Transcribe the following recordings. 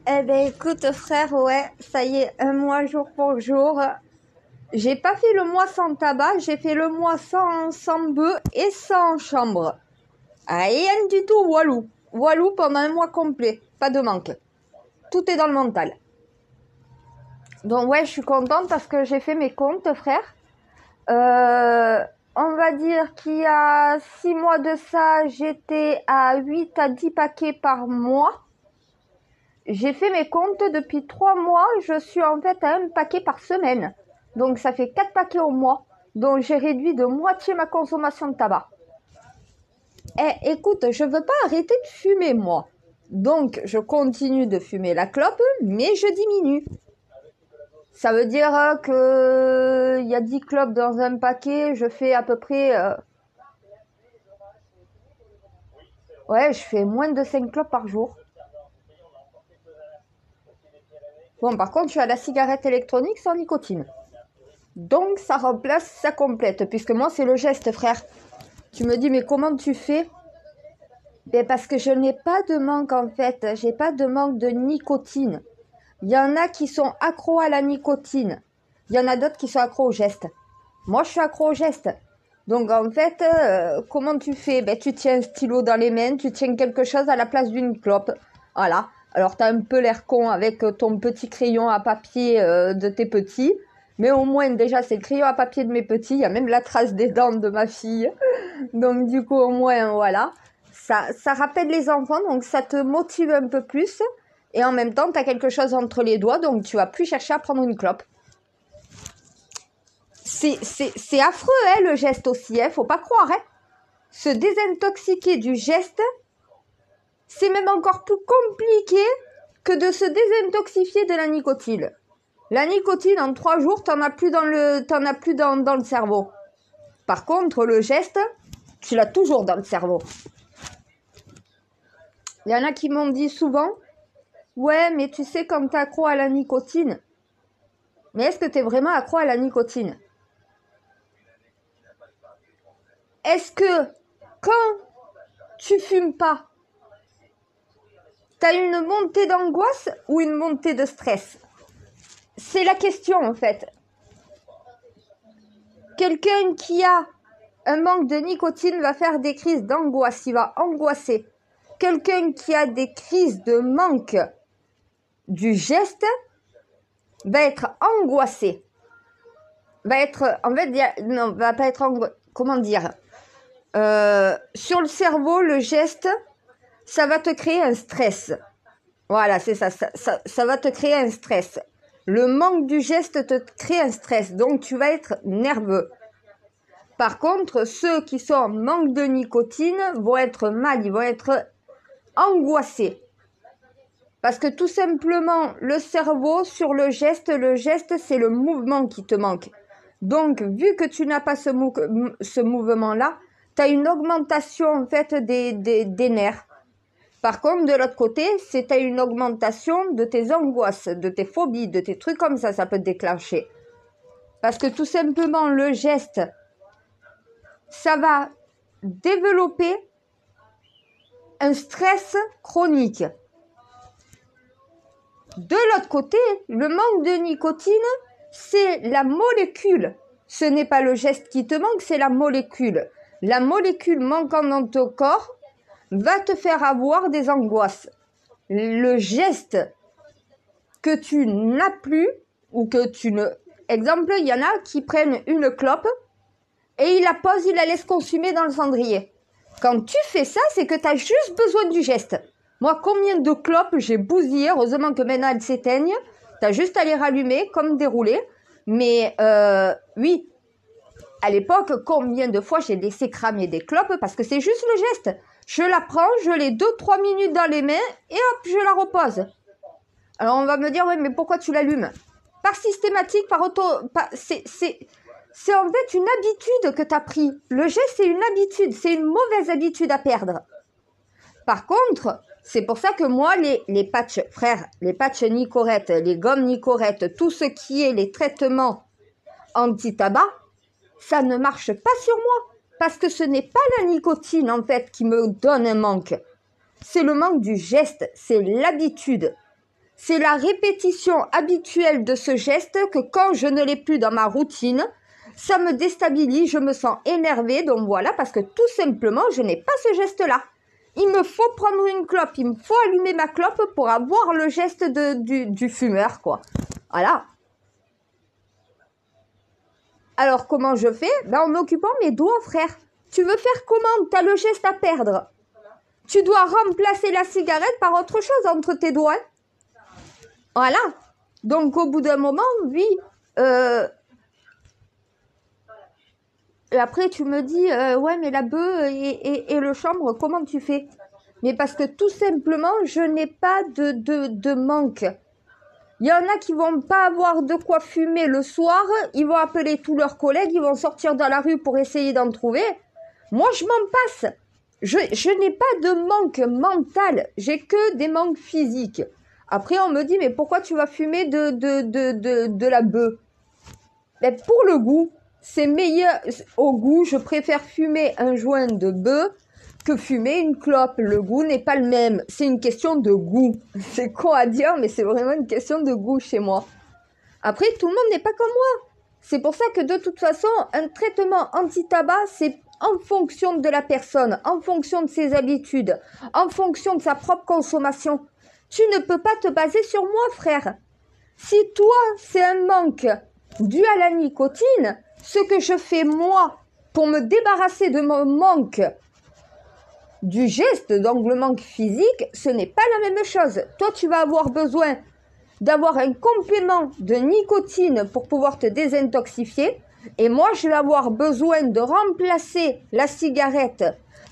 Eh ben écoute frère, ouais, ça y est, un mois jour pour jour. J'ai pas fait le mois sans tabac, j'ai fait le mois sans bœuf et sans chambre. Rien du tout, walou. Walou pendant un mois complet, pas de manque. Tout est dans le mental. Donc ouais, je suis contente parce que j'ai fait mes comptes, frère. On va dire qu'il y a 6 mois de ça, j'étais à 8 à 10 paquets par mois. J'ai fait mes comptes depuis 3 mois, je suis en fait à un paquet par semaine. Donc ça fait 4 paquets au mois, donc j'ai réduit de moitié ma consommation de tabac. Eh, écoute, je veux pas arrêter de fumer moi. Donc je continue de fumer la clope, mais je diminue. Ça veut dire que il y a 10 clopes dans un paquet, je fais à peu près... Ouais, je fais moins de 5 clopes par jour. Bon, par contre, je suis à la cigarette électronique sans nicotine. Donc, ça remplace, ça complète. Puisque moi, c'est le geste, frère. Tu me dis, mais comment tu fais? Ben, parce que je n'ai pas de manque, en fait. J'ai pas de manque de nicotine. Il y en a qui sont accros à la nicotine. Il y en a d'autres qui sont accros au geste. Moi, je suis accro au geste. Donc, en fait, comment tu fais? Ben, tu tiens un stylo dans les mains, tu tiens quelque chose à la place d'une clope. Voilà. Alors, tu as un peu l'air con avec ton petit crayon à papier de tes petits. Mais au moins, déjà, c'est le crayon à papier de mes petits. Il y a même la trace des dents de ma fille. Donc, du coup, au moins, voilà. Ça rappelle les enfants, donc ça te motive un peu plus. Et en même temps, tu as quelque chose entre les doigts, donc tu vas plus chercher à prendre une clope. C'est affreux, hein, le geste aussi, hein, faut pas croire. Hein. Se désintoxiquer du geste, c'est même encore plus compliqué que de se désintoxifier de la nicotine. La nicotine, en 3 jours, t'en as plus dans le cerveau. Par contre, le geste, tu l'as toujours dans le cerveau. Il y en a qui m'ont dit souvent, ouais, mais tu sais, quand t'es accro à la nicotine, mais est-ce que t'es vraiment accro à la nicotine? Est-ce que, quand tu fumes pas, t'as une montée d'angoisse ou une montée de stress? C'est la question, en fait. Quelqu'un qui a un manque de nicotine va faire des crises d'angoisse, il va angoisser. Quelqu'un qui a des crises de manque du geste va être angoissé. Va être, en fait, non, va pas être angoissé. Comment dire? Sur le cerveau, le geste, ça va te créer un stress. Voilà, c'est ça, ça va te créer un stress. Le manque du geste te crée un stress, donc tu vas être nerveux. Par contre, ceux qui sont en manque de nicotine vont être mal, ils vont être angoissés. Parce que tout simplement, le cerveau, sur le geste, c'est le mouvement qui te manque. Donc, vu que tu n'as pas ce mouvement-là, tu as une augmentation en fait des nerfs. Par contre, de l'autre côté, c'est une augmentation de tes angoisses, de tes phobies, de tes trucs comme ça peut te déclencher. Parce que tout simplement, le geste, ça va développer un stress chronique. De l'autre côté, le manque de nicotine, c'est la molécule. Ce n'est pas le geste qui te manque, c'est la molécule. La molécule manquant dans ton corps va te faire avoir des angoisses. Le geste que tu n'as plus, ou que tu ne... Exemple, il y en a qui prennent une clope et ils la posent, ils la laissent consumer dans le cendrier. Quand tu fais ça, c'est que tu as juste besoin du geste. Moi, combien de clopes j'ai bousillé, heureusement que maintenant elles s'éteignent. Tu as juste à les rallumer comme dérouler. Mais oui, à l'époque, combien de fois j'ai laissé cramer des clopes parce que c'est juste le geste. Je la prends, je l'ai 2-3 minutes dans les mains et hop, je la repose. Alors on va me dire, ouais, mais pourquoi tu l'allumes? Par systématique, par auto... C'est en fait une habitude que tu as pris. Le geste, c'est une habitude, c'est une mauvaise habitude à perdre. Par contre, c'est pour ça que moi, les patchs, frère, les patchs Nicorette, les gommes Nicorette, tout ce qui est les traitements anti-tabac, ça ne marche pas sur moi. Parce que ce n'est pas la nicotine, en fait, qui me donne un manque. C'est le manque du geste, c'est l'habitude. C'est la répétition habituelle de ce geste que quand je ne l'ai plus dans ma routine, ça me déstabilise, je me sens énervée. Donc voilà, parce que tout simplement, je n'ai pas ce geste-là. Il me faut prendre une clope, il me faut allumer ma clope pour avoir le geste du fumeur, quoi. Voilà. Alors, comment je fais? Ben, en m'occupant mes doigts, frère. Tu veux faire comment? Tu as le geste à perdre. Tu dois remplacer la cigarette par autre chose entre tes doigts. Voilà. Donc, au bout d'un moment, oui. Et après, tu me dis, ouais, mais la bœuf et le chambre, comment tu fais? Mais parce que tout simplement, je n'ai pas de manque. Il y en a qui vont pas avoir de quoi fumer le soir, ils vont appeler tous leurs collègues, ils vont sortir dans la rue pour essayer d'en trouver. Moi, je m'en passe. Je n'ai pas de manque mental, j'ai que des manques physiques. Après, on me dit, mais pourquoi tu vas fumer de la bœuf? Ben, pour le goût, c'est meilleur au goût, je préfère fumer un joint de bœuf que fumer une clope. Le goût n'est pas le même. C'est une question de goût. C'est con à dire, mais c'est vraiment une question de goût chez moi. Après, tout le monde n'est pas comme moi. C'est pour ça que de toute façon, un traitement anti-tabac, c'est en fonction de la personne, en fonction de ses habitudes, en fonction de sa propre consommation. Tu ne peux pas te baser sur moi, frère. Si toi, c'est un manque dû à la nicotine, ce que je fais moi pour me débarrasser de mon manque du geste, donc le manque physique, ce n'est pas la même chose. Toi, tu vas avoir besoin d'avoir un complément de nicotine pour pouvoir te désintoxifier. Et moi, je vais avoir besoin de remplacer la cigarette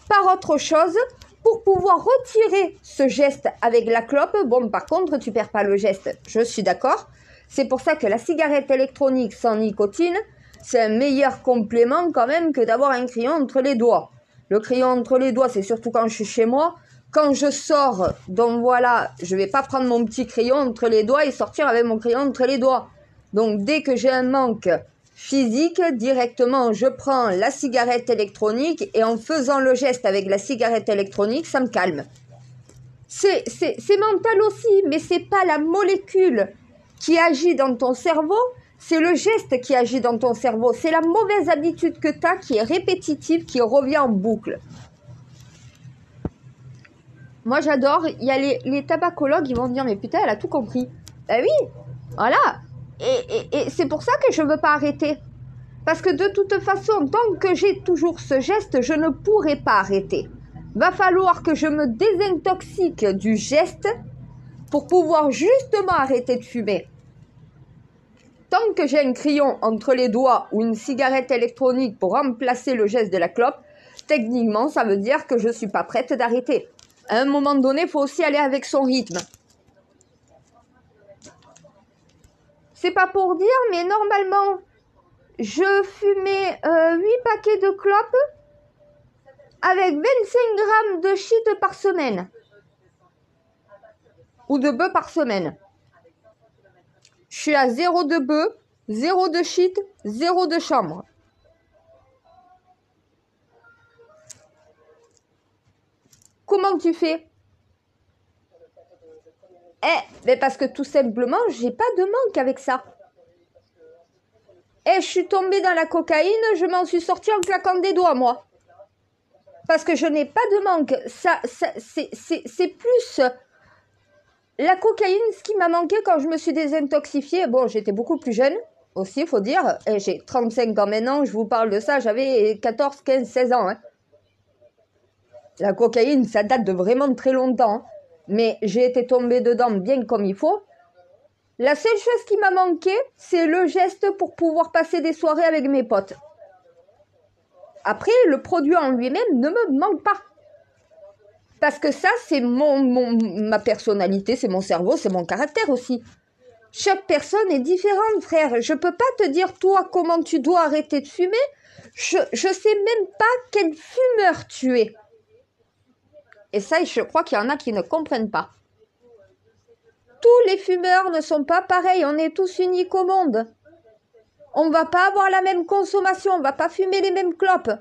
par autre chose pour pouvoir retirer ce geste avec la clope. Bon, par contre, tu perds pas le geste, je suis d'accord. C'est pour ça que la cigarette électronique sans nicotine, c'est un meilleur complément quand même que d'avoir un crayon entre les doigts. Le crayon entre les doigts, c'est surtout quand je suis chez moi. Quand je sors, donc voilà, je vais pas prendre mon petit crayon entre les doigts et sortir avec mon crayon entre les doigts. Donc dès que j'ai un manque physique, directement je prends la cigarette électronique et en faisant le geste avec la cigarette électronique, ça me calme. C'est mental aussi, mais c'est pas la molécule qui agit dans ton cerveau, c'est le geste qui agit dans ton cerveau. C'est la mauvaise habitude que tu as qui est répétitive, qui revient en boucle. Moi, j'adore. Il y a les tabacologues, ils vont me dire, mais putain, elle a tout compris. Ben oui, voilà. Et c'est pour ça que je ne veux pas arrêter. Parce que de toute façon, tant que j'ai toujours ce geste, je ne pourrai pas arrêter. Va falloir que je me désintoxique du geste pour pouvoir justement arrêter de fumer. Tant que j'ai un crayon entre les doigts ou une cigarette électronique pour remplacer le geste de la clope, techniquement, ça veut dire que je ne suis pas prête d'arrêter. À un moment donné, il faut aussi aller avec son rythme. C'est pas pour dire, mais normalement, je fumais 8 paquets de clopes avec 25 grammes de shit par semaine. Ou de bœuf par semaine. Je suis à 0 de bœuf, 0 de shit, 0 de chambre. Comment tu fais? Mais parce que tout simplement, j'ai pas de manque avec ça. Je suis tombée dans la cocaïne, je m'en suis sortie en claquant des doigts, moi. Parce que je n'ai pas de manque. C'est plus la cocaïne, ce qui m'a manqué quand je me suis désintoxifiée. Bon, j'étais beaucoup plus jeune aussi, il faut dire. Et j'ai 35 ans maintenant, je vous parle de ça, j'avais 14, 15, 16 ans. Hein. La cocaïne, ça date de vraiment très longtemps. Mais j'ai été tombée dedans bien comme il faut. La seule chose qui m'a manqué, c'est le geste pour pouvoir passer des soirées avec mes potes. Après, le produit en lui-même ne me manque pas. Parce que ça, c'est ma personnalité, c'est mon cerveau, c'est mon caractère aussi. Chaque personne est différente, frère. Je peux pas te dire, toi, comment tu dois arrêter de fumer. Je sais même pas quel fumeur tu es. Et ça, je crois qu'il y en a qui ne comprennent pas. Tous les fumeurs ne sont pas pareils. On est tous uniques au monde. On ne va pas avoir la même consommation. On ne va pas fumer les mêmes clopes.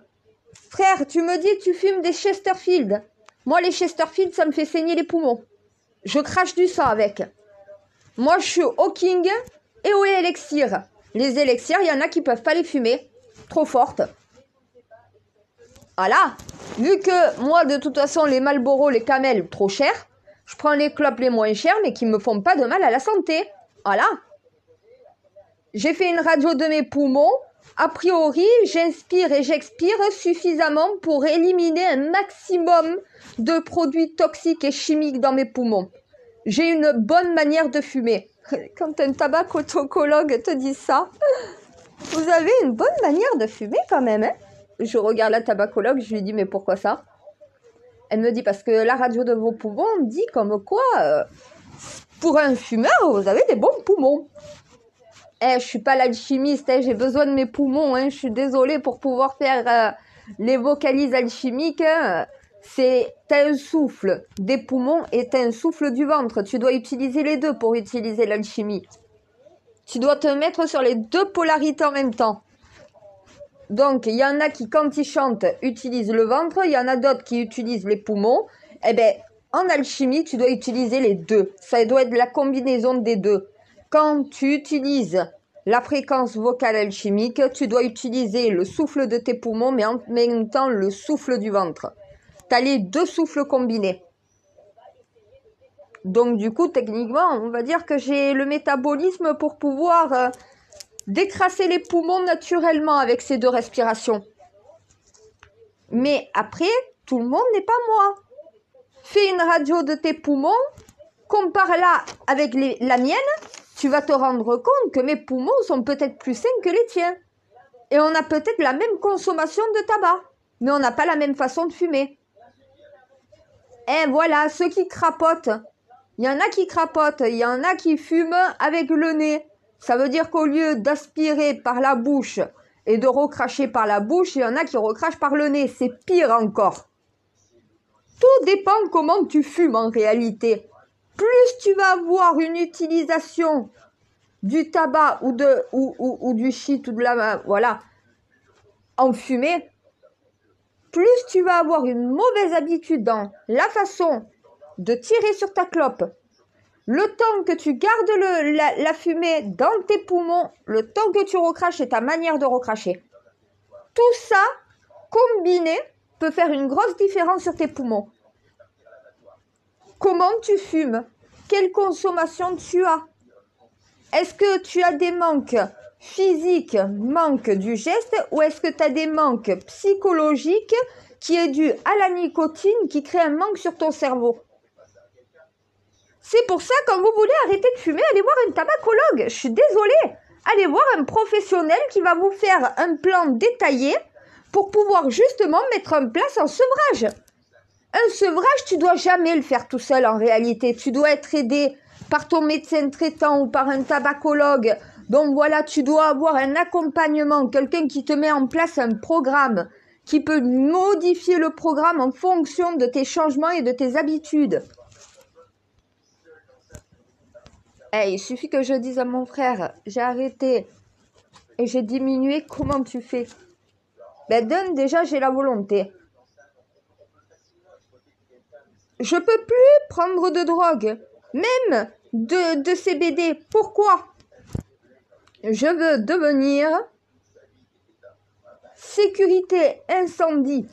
Frère, tu me dis, tu fumes des Chesterfield. Moi, les Chesterfield, ça me fait saigner les poumons. Je crache du sang avec. Moi, je suis au King et au Elixir. Les élixirs, il y en a qui peuvent pas les fumer. Trop fortes. Voilà. Vu que moi, de toute façon, les Marlboro, les Camel, trop chers, je prends les clopes les moins chères, mais qui me font pas de mal à la santé. Voilà. J'ai fait une radio de mes poumons. A priori, j'inspire et j'expire suffisamment pour éliminer un maximum de produits toxiques et chimiques dans mes poumons. J'ai une bonne manière de fumer. Quand un tabacologue te dit ça, vous avez une bonne manière de fumer quand même, hein? Je regarde la tabacologue, je lui dis mais pourquoi ça? Elle me dit parce que la radio de vos poumons dit comme quoi, pour un fumeur, vous avez des bons poumons. Je suis pas l'alchimiste, j'ai besoin de mes poumons, je suis désolée pour pouvoir faire les vocalises alchimiques. C'est un souffle des poumons et un souffle du ventre. Tu dois utiliser les deux pour utiliser l'alchimie. Tu dois te mettre sur les deux polarités en même temps. Donc, il y en a qui, quand ils chantent, utilisent le ventre. Il y en a d'autres qui utilisent les poumons. Eh bien, en alchimie, tu dois utiliser les deux. Ça doit être la combinaison des deux. Quand tu utilises la fréquence vocale alchimique, tu dois utiliser le souffle de tes poumons, mais en même temps le souffle du ventre. Tu as les deux souffles combinés. Donc du coup, techniquement, on va dire que j'ai le métabolisme pour pouvoir décrasser les poumons naturellement avec ces deux respirations. Mais après, tout le monde n'est pas moi. Fais une radio de tes poumons, compare-la avec la mienne, tu vas te rendre compte que mes poumons sont peut-être plus sains que les tiens. Et on a peut-être la même consommation de tabac, mais on n'a pas la même façon de fumer. Et voilà, ceux qui crapotent, il y en a qui crapotent, il y en a qui fument avec le nez. Ça veut dire qu'au lieu d'aspirer par la bouche et de recracher par la bouche, il y en a qui recrachent par le nez. C'est pire encore. Tout dépend comment tu fumes en réalité. Plus tu vas avoir une utilisation du tabac ou du shit ou de la voilà en fumée, plus tu vas avoir une mauvaise habitude dans la façon de tirer sur ta clope, le temps que tu gardes la fumée dans tes poumons, le temps que tu recraches et ta manière de recracher. Tout ça, combiné, peut faire une grosse différence sur tes poumons. Comment tu fumes? Quelle consommation tu as? Est-ce que tu as des manques physiques, manque du geste, ou est-ce que tu as des manques psychologiques qui est dû à la nicotine qui crée un manque sur ton cerveau? C'est pour ça, quand vous voulez arrêter de fumer, allez voir un tabacologue. Je suis désolée. Allez voir un professionnel qui va vous faire un plan détaillé pour pouvoir justement mettre en place un sevrage. Un sevrage, tu dois jamais le faire tout seul en réalité. Tu dois être aidé par ton médecin traitant ou par un tabacologue. Donc voilà, tu dois avoir un accompagnement, quelqu'un qui te met en place un programme, qui peut modifier le programme en fonction de tes changements et de tes habitudes. Il suffit que je dise à mon frère, j'ai arrêté et j'ai diminué, comment tu fais? D'un, déjà, j'ai la volonté. Je peux plus prendre de drogue, même de CBD. Pourquoi? Je veux devenir sécurité incendie.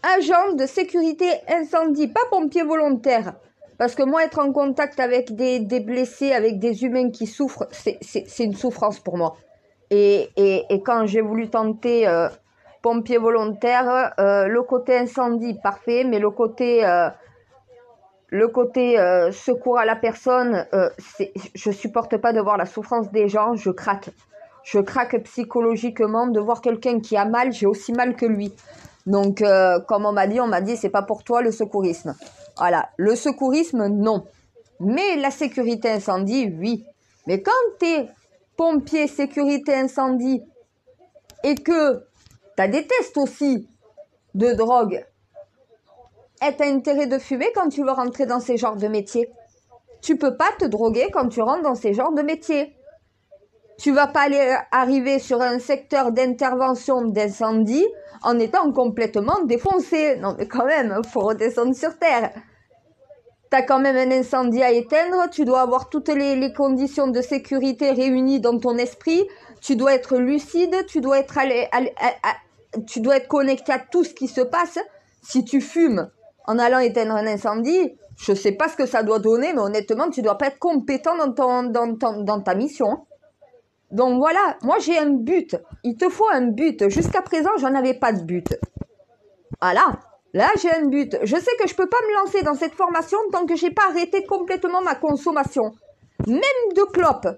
Agent de sécurité incendie, pas pompier volontaire. Parce que moi, être en contact avec des blessés, avec des humains qui souffrent, c'est une souffrance pour moi. Et quand j'ai voulu tenter pompier volontaire, le côté incendie, parfait, mais le côté secours à la personne, je supporte pas de voir la souffrance des gens, je craque. Je craque psychologiquement de voir quelqu'un qui a mal, j'ai aussi mal que lui. Donc, comme on m'a dit, c'est pas pour toi le secourisme. Voilà, le secourisme, non. Mais la sécurité incendie, oui. Mais quand t'es pompier sécurité incendie et que t'as des tests aussi de drogue, t'as intérêt de fumer quand tu veux rentrer dans ces genres de métiers. Tu peux pas te droguer quand tu rentres dans ces genres de métiers. Tu vas pas arriver sur un secteur d'intervention d'incendie en étant complètement défoncé. Non mais quand même, faut redescendre sur terre. tu as quand même un incendie à éteindre, tu dois avoir toutes les conditions de sécurité réunies dans ton esprit, tu dois être lucide, tu dois être connecté à tout ce qui se passe. Si tu fumes en allant éteindre un incendie, je sais pas ce que ça doit donner, mais honnêtement, tu dois pas être compétent dans ta mission. Donc voilà, moi j'ai un but. Il te faut un but. Jusqu'à présent, j'en avais pas de but. Voilà. Là, j'ai un but. Je sais que je peux pas me lancer dans cette formation tant que j'ai pas arrêté complètement ma consommation. Même de clopes.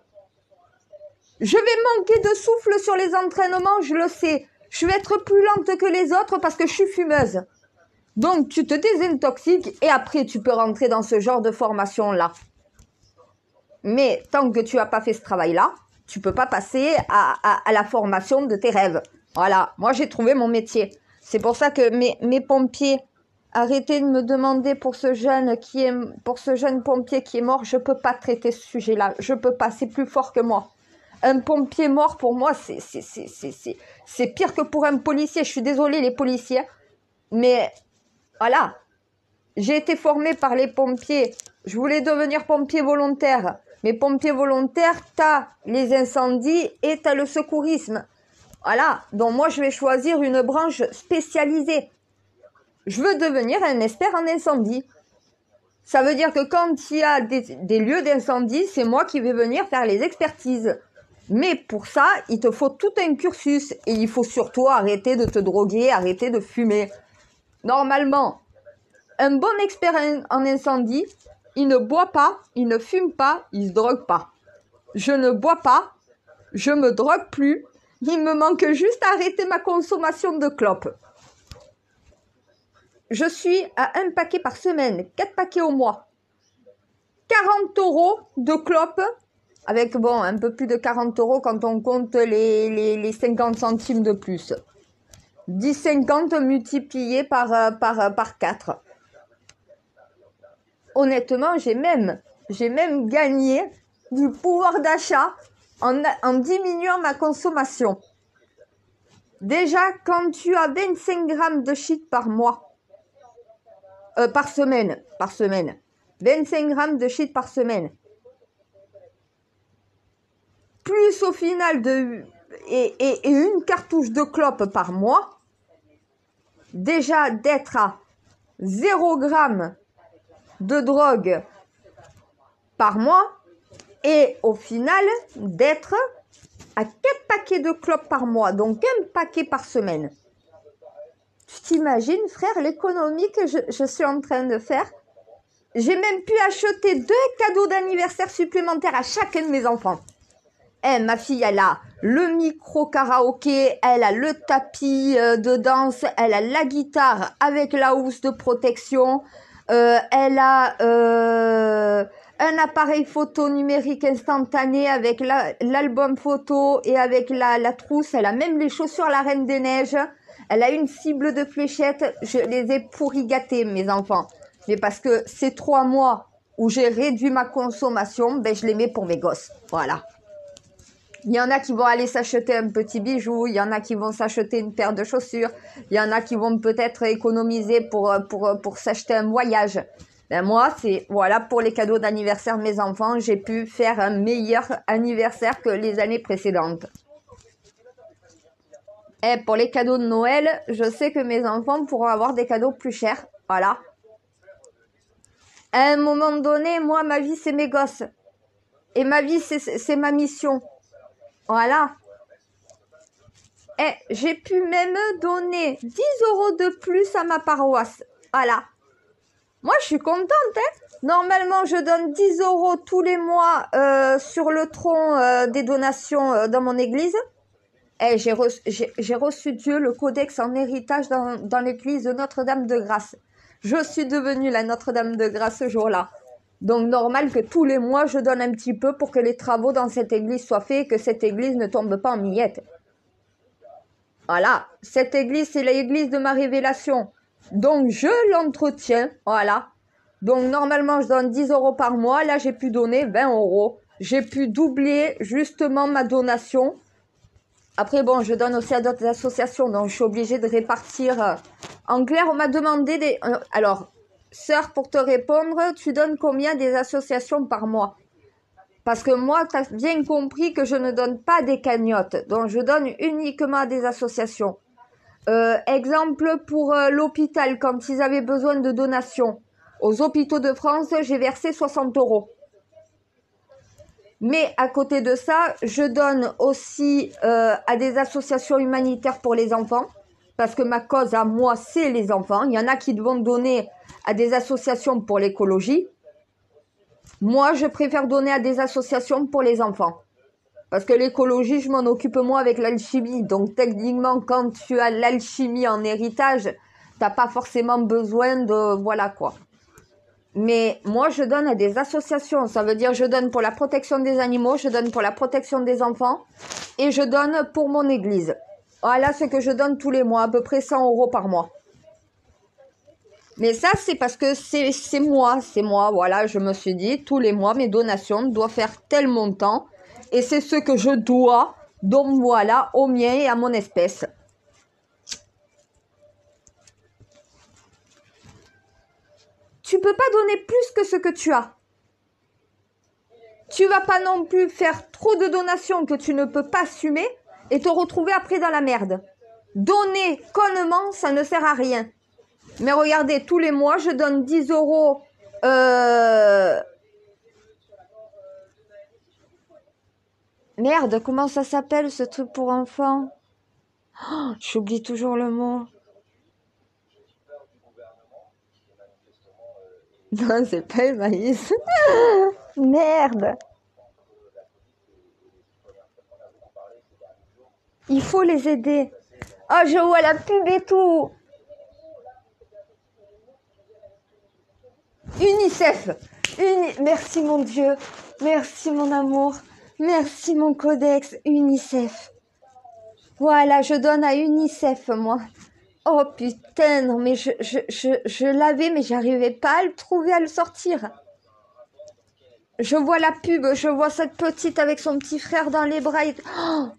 Je vais manquer de souffle sur les entraînements, je le sais. Je vais être plus lente que les autres parce que je suis fumeuse. Donc, tu te désintoxiques et après, tu peux rentrer dans ce genre de formation-là. Mais tant que tu n'as pas fait ce travail-là, tu peux pas passer à la formation de tes rêves. Voilà, moi j'ai trouvé mon métier. C'est pour ça que mes pompiers, arrêtez de me demander pour ce jeune pompier qui est mort, je peux pas traiter ce sujet-là. Je peux pas, c'est plus fort que moi. Un pompier mort, pour moi, c'est pire que pour un policier. Je suis désolée, les policiers. Mais voilà, j'ai été formée par les pompiers. Je voulais devenir pompier volontaire. Mais pompier volontaire, t'as les incendies et t'as le secourisme. Voilà, donc moi je vais choisir une branche spécialisée. Je veux devenir un expert en incendie. Ça veut dire que quand il y a des lieux d'incendie, c'est moi qui vais venir faire les expertises. Mais pour ça, il te faut tout un cursus. Et il faut surtout arrêter de te droguer, arrêter de fumer. Normalement, un bon expert en incendie, il ne boit pas, il ne fume pas, il ne se drogue pas. Je ne bois pas, je me drogue plus. Il me manque juste à arrêter ma consommation de clopes. Je suis à 1 paquet par semaine, 4 paquets au mois. 40 € de clopes, avec bon, un peu plus de 40 € quand on compte les 50 centimes de plus. 10,50 multiplié par 4. Honnêtement, j'ai même gagné du pouvoir d'achat en diminuant ma consommation. Déjà, quand tu as 25 grammes de shit par mois, par semaine, 25 grammes de shit par semaine, plus au final et une cartouche de clope par mois, déjà d'être à 0 gramme de drogue par mois, et au final d'être à 4 paquets de clopes par mois, donc 1 paquet par semaine. Tu t'imagines, frère, l'économie que je suis en train de faire? J'ai même pu acheter 2 cadeaux d'anniversaire supplémentaires à chacun de mes enfants. Ma fille, elle a le micro karaoké, elle a le tapis de danse, elle a la guitare avec la housse de protection, elle a un appareil photo numérique instantané avec l'album photo et avec la trousse. Elle a même les chaussures la Reine des Neiges. Elle a une cible de fléchettes. Je les ai pourri gâtés, mes enfants. Mais parce que ces 3 mois où j'ai réduit ma consommation, ben je les mets pour mes gosses. Voilà. Il y en a qui vont aller s'acheter un petit bijou, il y en a qui vont s'acheter une paire de chaussures, il y en a qui vont peut-être économiser pour s'acheter un voyage. Ben moi, c'est voilà, pour les cadeaux d'anniversaire de mes enfants, j'ai pu faire un meilleur anniversaire que les années précédentes. Et pour les cadeaux de Noël, je sais que mes enfants pourront avoir des cadeaux plus chers. Voilà. À un moment donné, moi, ma vie, c'est mes gosses. Et ma vie, c'est ma mission. Voilà. Et j'ai pu même donner 10 € de plus à ma paroisse. Voilà. Moi, je suis contente, hein. Normalement, je donne 10 € tous les mois sur le tronc des donations dans mon église. Et j'ai reçu Dieu, le codex en héritage dans l'église de Notre-Dame-de-Grâce. Je suis devenue la Notre-Dame-de-Grâce ce jour-là. Donc, normal que tous les mois, je donne un petit peu pour que les travaux dans cette église soient faits et que cette église ne tombe pas en miettes. Voilà. Cette église, c'est l'église de ma révélation. Donc, je l'entretiens. Voilà. Donc, normalement, je donne 10 € par mois. Là, j'ai pu donner 20 €. J'ai pu doubler, justement, ma donation. Après, bon, je donne aussi à d'autres associations. Donc, je suis obligée de répartir. En clair, on m'a demandé alors, sœur, pour te répondre, tu donnes combien des associations par mois? Parce que moi, tu as bien compris que je ne donne pas des cagnottes. Donc, je donne uniquement à des associations. Exemple pour l'hôpital, quand ils avaient besoin de donations. Aux hôpitaux de France, j'ai versé 60 €. Mais à côté de ça, je donne aussi à des associations humanitaires pour les enfants. Parce que ma cause à moi, c'est les enfants. Il y en a qui vont donner à des associations pour l'écologie. Moi, je préfère donner à des associations pour les enfants. Parce que l'écologie, je m'en occupe moi avec l'alchimie. Donc techniquement, quand tu as l'alchimie en héritage, t'as pas forcément besoin de... Voilà quoi. Mais moi, je donne à des associations. Ça veut dire je donne pour la protection des animaux, je donne pour la protection des enfants et je donne pour mon église. Voilà ce que je donne tous les mois, à peu près 100 € par mois. Mais ça, c'est parce que c'est moi, voilà, je me suis dit, tous les mois, mes donations doivent faire tel montant. Et c'est ce que je dois, donc voilà, au mien et à mon espèce. Tu peux pas donner plus que ce que tu as. Tu vas pas non plus faire trop de donations que tu ne peux pas assumer et te retrouver après dans la merde. Donner connement, ça ne sert à rien. Mais regardez, tous les mois, je donne 10 €. Merde, comment ça s'appelle ce truc pour enfants? Oh, j'oublie toujours le mot. Non, c'est pas le maïs. Merde. Il faut les aider. Oh, je vois la pub et tout. UNICEF. Merci mon Dieu. Merci mon amour. Merci mon codex. UNICEF. Voilà, je donne à UNICEF, moi. Oh putain, non mais je l'avais, mais j'arrivais pas à le trouver, à le sortir. Je vois la pub, je vois cette petite avec son petit frère dans les bras. Oh,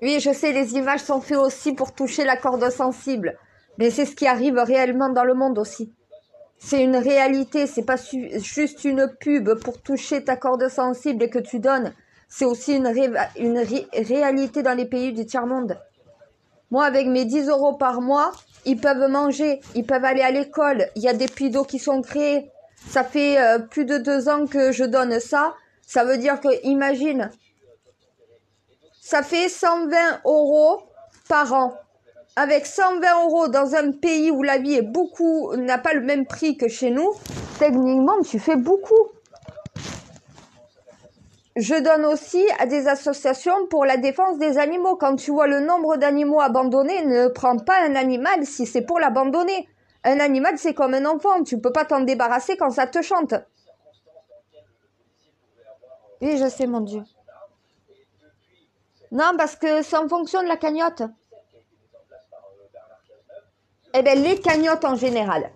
oui, je sais, les images sont faites aussi pour toucher la corde sensible. Mais c'est ce qui arrive réellement dans le monde aussi. C'est une réalité, c'est pas juste une pub pour toucher ta corde sensible et que tu donnes. C'est aussi une réalité dans les pays du tiers-monde. Moi, avec mes 10 € par mois, ils peuvent manger, ils peuvent aller à l'école. Il y a des puits d'eau qui sont créés. Ça fait plus de 2 ans que je donne ça. Ça veut dire que, imagine, ça fait 120 € par an. Avec 120 € dans un pays où la vie est n'a pas le même prix que chez nous, techniquement, tu fais beaucoup. Je donne aussi à des associations pour la défense des animaux. Quand tu vois le nombre d'animaux abandonnés, ne prends pas un animal si c'est pour l'abandonner. Un animal, c'est comme un enfant. Tu peux pas t'en débarrasser quand ça te chante. Oui, je sais, mon Dieu. Non, parce que c'est en fonction de la cagnotte. Eh bien, les cagnottes en général.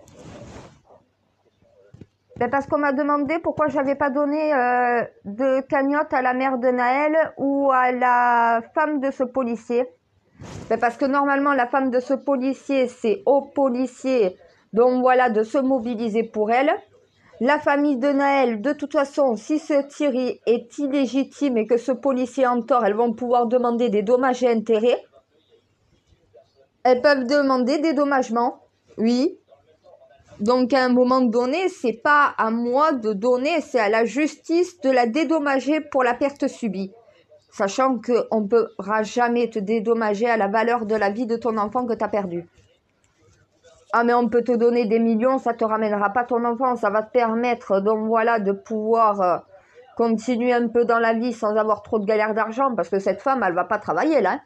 Ben parce qu'on m'a demandé pourquoi j'avais pas donné de cagnotte à la mère de Naël ou à la femme de ce policier. Ben parce que normalement, la femme de ce policier, c'est au policier, donc voilà, de se mobiliser pour elle. La famille de Naël, de toute façon, si ce tir est illégitime et que ce policier est en tort, elles vont pouvoir demander des dommages et intérêts. Elles peuvent demander des dédommagements, oui. Donc à un moment donné, c'est pas à moi de donner, c'est à la justice de la dédommager pour la perte subie. Sachant qu'on ne pourra jamais te dédommager à la valeur de la vie de ton enfant que tu as perdu. Ah mais on peut te donner des millions, ça te ramènera pas ton enfant, ça va te permettre donc voilà de pouvoir continuer un peu dans la vie sans avoir trop de galères d'argent, parce que cette femme, elle va pas travailler là.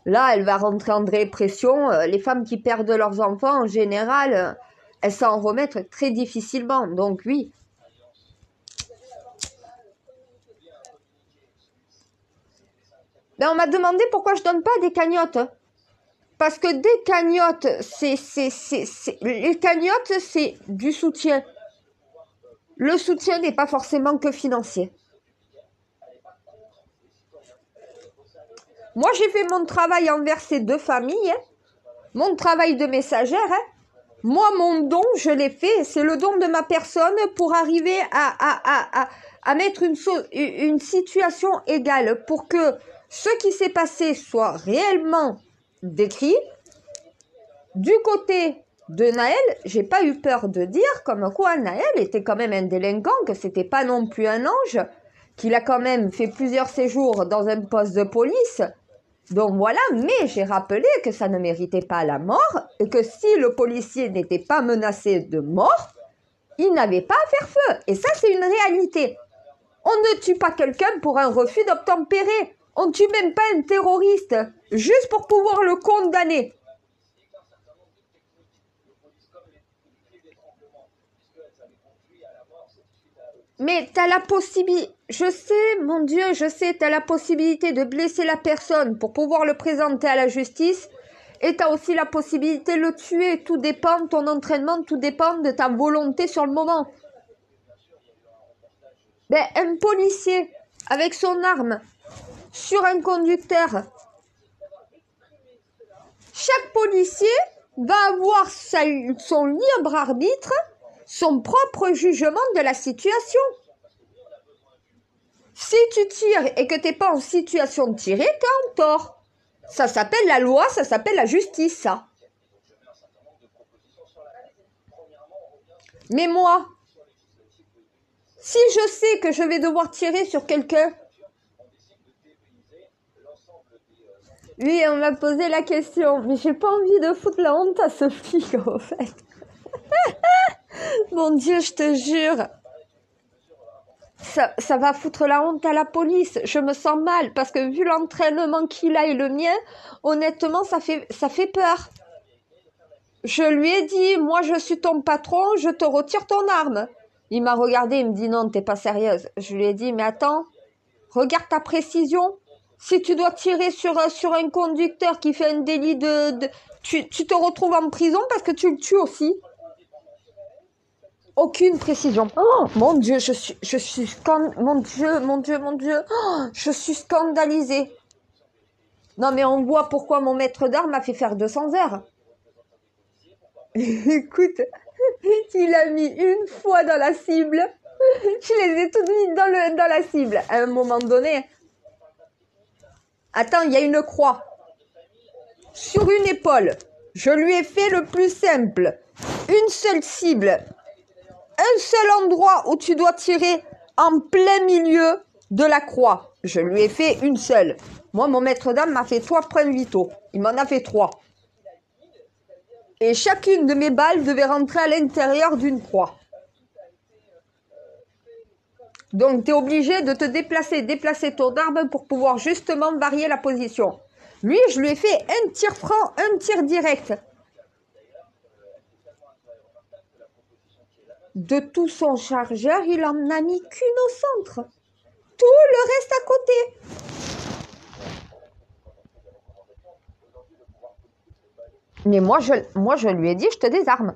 Là, elle va rentrer en dépression. Les femmes qui perdent leurs enfants, en général, elles s'en remettent très difficilement. Donc oui. Ben, on m'a demandé pourquoi je donne pas des cagnottes. Parce que des cagnottes, les cagnottes, c'est du soutien. Le soutien n'est pas forcément que financier. Moi, j'ai fait mon travail envers ces deux familles. Mon travail de messagère. Moi, mon don, je l'ai fait. C'est le don de ma personne pour arriver à mettre une situation égale pour que ce qui s'est passé soit réellement décrit. Du côté de Naël, j'ai pas eu peur de dire comme quoi Naël était quand même un délinquant, que c'était pas non plus un ange, qu'il a quand même fait plusieurs séjours dans un poste de police. Donc voilà, mais j'ai rappelé que ça ne méritait pas la mort et que si le policier n'était pas menacé de mort, il n'avait pas à faire feu. Et ça, c'est une réalité. On ne tue pas quelqu'un pour un refus d'obtempérer. On ne tue même pas un terroriste, juste pour pouvoir le condamner. Mais tu as la possibilité, je sais, mon Dieu, je sais, tu as la possibilité de blesser la personne pour pouvoir le présenter à la justice. Et tu as aussi la possibilité de le tuer. Tout dépend de ton entraînement, tout dépend de ta volonté sur le moment. Ben, un policier avec son arme sur un conducteur, chaque policier va avoir son libre arbitre, son propre jugement de la situation. Si tu tires et que tu n'es pas en situation de tirer, tu es en tort. Ça s'appelle la loi, ça s'appelle la justice, ça. Mais moi, si je sais que je vais devoir tirer sur quelqu'un, oui, on m'a posé la question, mais j'ai pas envie de foutre la honte à ce flic, en fait. Mon Dieu, je te jure. Ça va foutre la honte à la police. Je me sens mal, parce que vu l'entraînement qu'il a et le mien, honnêtement, ça fait peur. Je lui ai dit, moi je suis ton patron, je te retire ton arme. Il m'a regardé, il me dit, non, t'es pas sérieuse. Je lui ai dit, mais attends, regarde ta précision. Si tu dois tirer sur un conducteur qui fait un délit tu te retrouves en prison parce que tu le tues aussi. Aucune précision. Oh, mon Dieu, mon Dieu. Oh, je suis scandalisée. Non, mais on voit pourquoi mon maître d'armes m'a fait faire 200 heures. Écoute, il a mis une fois dans la cible. Je les ai toutes mises dans la cible. À un moment donné. Attends, il y a une croix. Sur une épaule. Je lui ai fait le plus simple. Une seule cible. Un seul endroit où tu dois tirer en plein milieu de la croix. Je lui ai fait une seule. Moi, mon maître d'armes m'a fait 3 points vitaux. Il m'en a fait 3. Et chacune de mes balles devait rentrer à l'intérieur d'une croix. Donc, tu es obligé de te déplacer ton arme pour pouvoir justement varier la position. Lui, je lui ai fait un tir franc, un tir direct. De tout son chargeur, il en a mis qu'une au centre. Tout le reste à côté. Mais moi, je lui ai dit, je te désarme.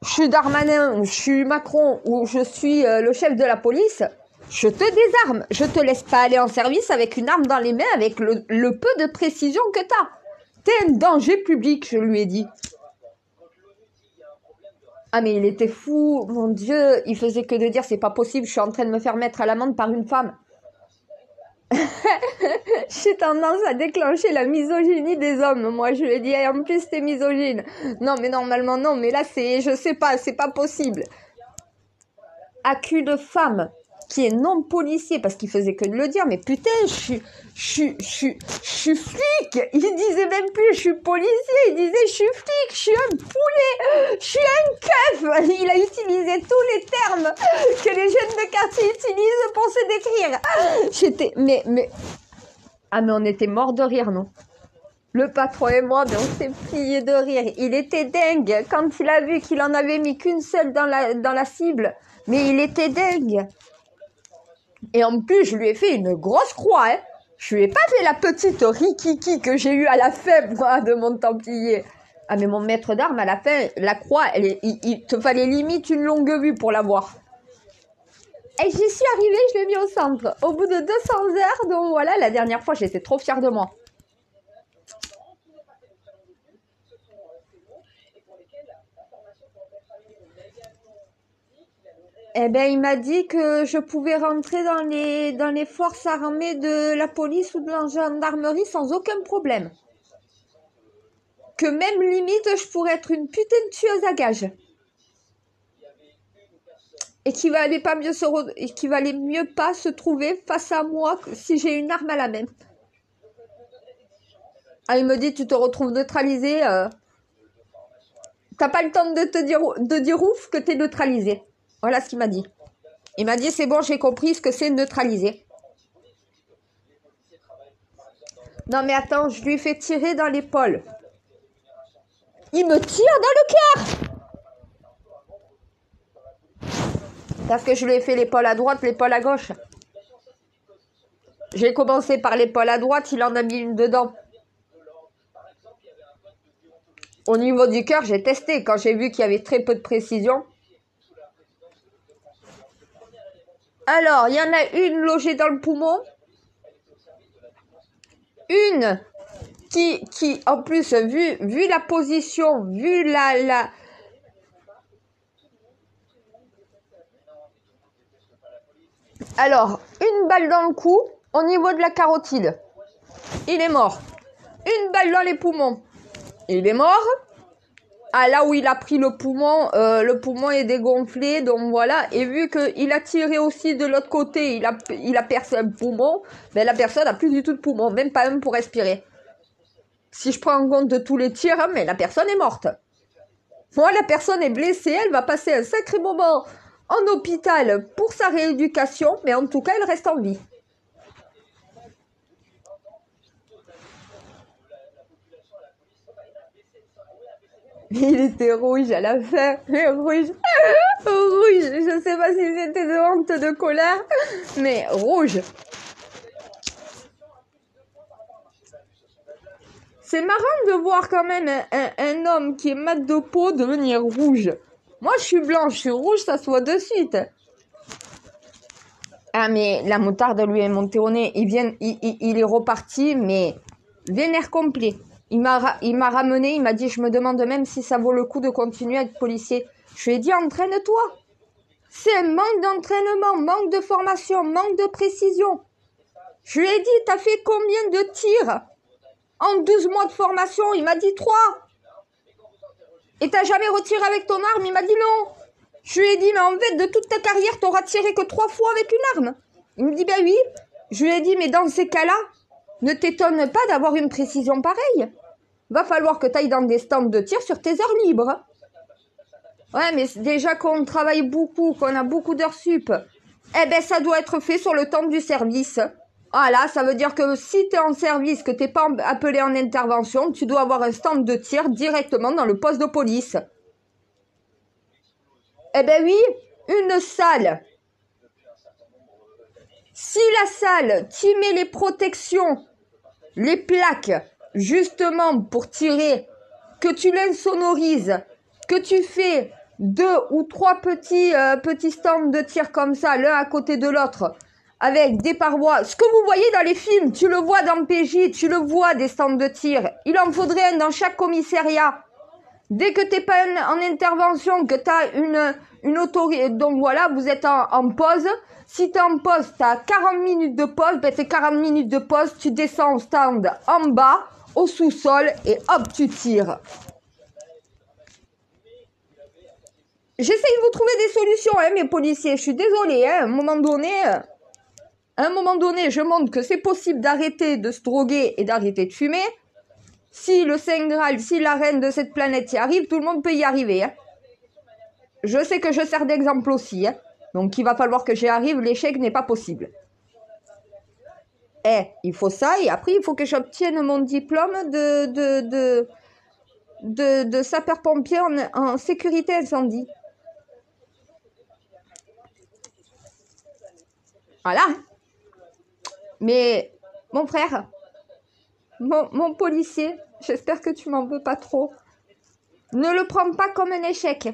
Je suis Darmanin, je suis Macron ou je suis le chef de la police, je te désarme. Je te laisse pas aller en service avec une arme dans les mains avec le peu de précision que tu as. T'es un danger public, je lui ai dit. Ah mais il était fou, mon Dieu, il faisait que de dire c'est pas possible, je suis en train de me faire mettre à l'amende par une femme. J'ai tendance à déclencher la misogynie des hommes. Moi, je lui ai dit, hey, en plus, t'es misogyne. Non, mais normalement, non. Mais là, je sais pas, c'est pas possible. À qu'une femme qui est non policier, parce qu'il faisait que de le dire, mais putain, je suis flic. Il disait même plus, je suis policier. Il disait, je suis flic, je suis un poulet, je suis un keuf. Il a utilisé tous les termes que les jeunes de quartier utilisent pour se décrire. Mais on était morts de rire, non? Le patron et moi, mais on s'est pliés de rire. Il était dingue quand il a vu qu'il en avait mis qu'une seule dans la cible. Mais il était dingue. Et en plus, je lui ai fait une grosse croix, hein. Je lui ai pas fait la petite rikiki que j'ai eue à la fin, moi, de mon templier. Ah, mais mon maître d'armes, à la fin, la croix, il te fallait limite une longue vue pour la voir. Et j'y suis arrivée, je l'ai mis au centre. Au bout de 200 heures, donc voilà, la dernière fois, j'étais trop fière de moi. Eh ben, il m'a dit que je pouvais rentrer dans les forces armées de la police ou de la gendarmerie sans aucun problème. Que même limite, je pourrais être une putain de tueuse à gages. Et qu'il valait pas mieux et qu'il valait mieux pas se trouver face à moi si j'ai une arme à la main. Ah, il me dit, tu te retrouves neutralisé. T'as pas le temps de dire ouf que t'es neutralisé. Voilà ce qu'il m'a dit. Il m'a dit, c'est bon, j'ai compris ce que c'est neutralisé. Non mais attends, je lui fais tirer dans l'épaule. Il me tire dans le cœur. Parce que je lui ai fait l'épaule à droite, l'épaule à gauche. J'ai commencé par l'épaule à droite, il en a mis une dedans. Au niveau du cœur, j'ai testé. Quand j'ai vu qu'il y avait très peu de précision. Alors, il y en a une logée dans le poumon. Une qui en plus, vu la position, vu la... Alors, une balle dans le cou, au niveau de la carotide. Il est mort. Une balle dans les poumons. Il est mort. Ah, là où il a pris le poumon est dégonflé, donc voilà. Et vu qu'il a tiré aussi de l'autre côté, il a percé un poumon, ben la personne n'a plus du tout de poumon, même pas un pour respirer. Si je prends en compte de tous les tirs, mais la personne est morte. Moi, la personne est blessée, elle va passer un sacré moment en hôpital pour sa rééducation, mais en tout cas, elle reste en vie. Il était rouge à la fin, rouge, rouge, je sais pas si c'était de honte, de colère, mais rouge. C'est marrant de voir quand même un homme qui est mat de peau devenir rouge. Moi, je suis blanche, je suis rouge, ça se voit de suite. Ah, mais la moutarde lui est montée au nez. Il est reparti, mais vénère complet. Il m'a ramené, il m'a dit, je me demande même si ça vaut le coup de continuer à être policier. Je lui ai dit, entraîne-toi. C'est un manque d'entraînement, manque de formation, manque de précision. Je lui ai dit, t'as fait combien de tirs en 12 mois de formation? Il m'a dit 3. Et t'as jamais retiré avec ton arme? Il m'a dit non. Je lui ai dit, mais en fait, de toute ta carrière, t'auras tiré que 3 fois avec une arme. Il me dit, ben oui. Je lui ai dit, mais dans ces cas-là, ne t'étonne pas d'avoir une précision pareille. Va falloir que tu ailles dans des stands de tir sur tes heures libres. Ouais, mais déjà qu'on travaille beaucoup, qu'on a beaucoup d'heures sup, eh ben ça doit être fait sur le temps du service. Voilà, ça veut dire que si tu es en service, que tu n'es pas appelé en intervention, tu dois avoir un stand de tir directement dans le poste de police. Eh ben oui, une salle. Si la salle, tu mets les protections, les plaques, justement pour tirer, que tu l'insonorises, que tu fais 2 ou 3 petits stands de tir comme ça, l'un à côté de l'autre, avec des parois. Ce que vous voyez dans les films, tu le vois dans PJ, tu le vois des stands de tir. Il en faudrait un dans chaque commissariat. Dès que tu n'es pas en intervention, que tu as une autorité, donc voilà, vous êtes en pause. Si tu es en pause, tu as 40 minutes de pause, ben c'est 40 minutes de pause, tu descends au stand en bas, au sous-sol, et hop, tu tires. J'essaye de vous trouver des solutions, hein, mes policiers. Je suis désolée, hein, à un moment donné, je montre que c'est possible d'arrêter de se droguer et d'arrêter de fumer. Si le Saint Graal, si la reine de cette planète y arrive, tout le monde peut y arriver. Hein. Je sais que je sers d'exemple aussi. Hein. Donc il va falloir que j'y arrive, l'échec n'est pas possible. Il faut ça, et après il faut que j'obtienne mon diplôme de sapeur-pompier en sécurité incendie. Voilà. Mais, mon frère, mon policier, j'espère que tu m'en veux pas trop. Ne le prends pas comme un échec.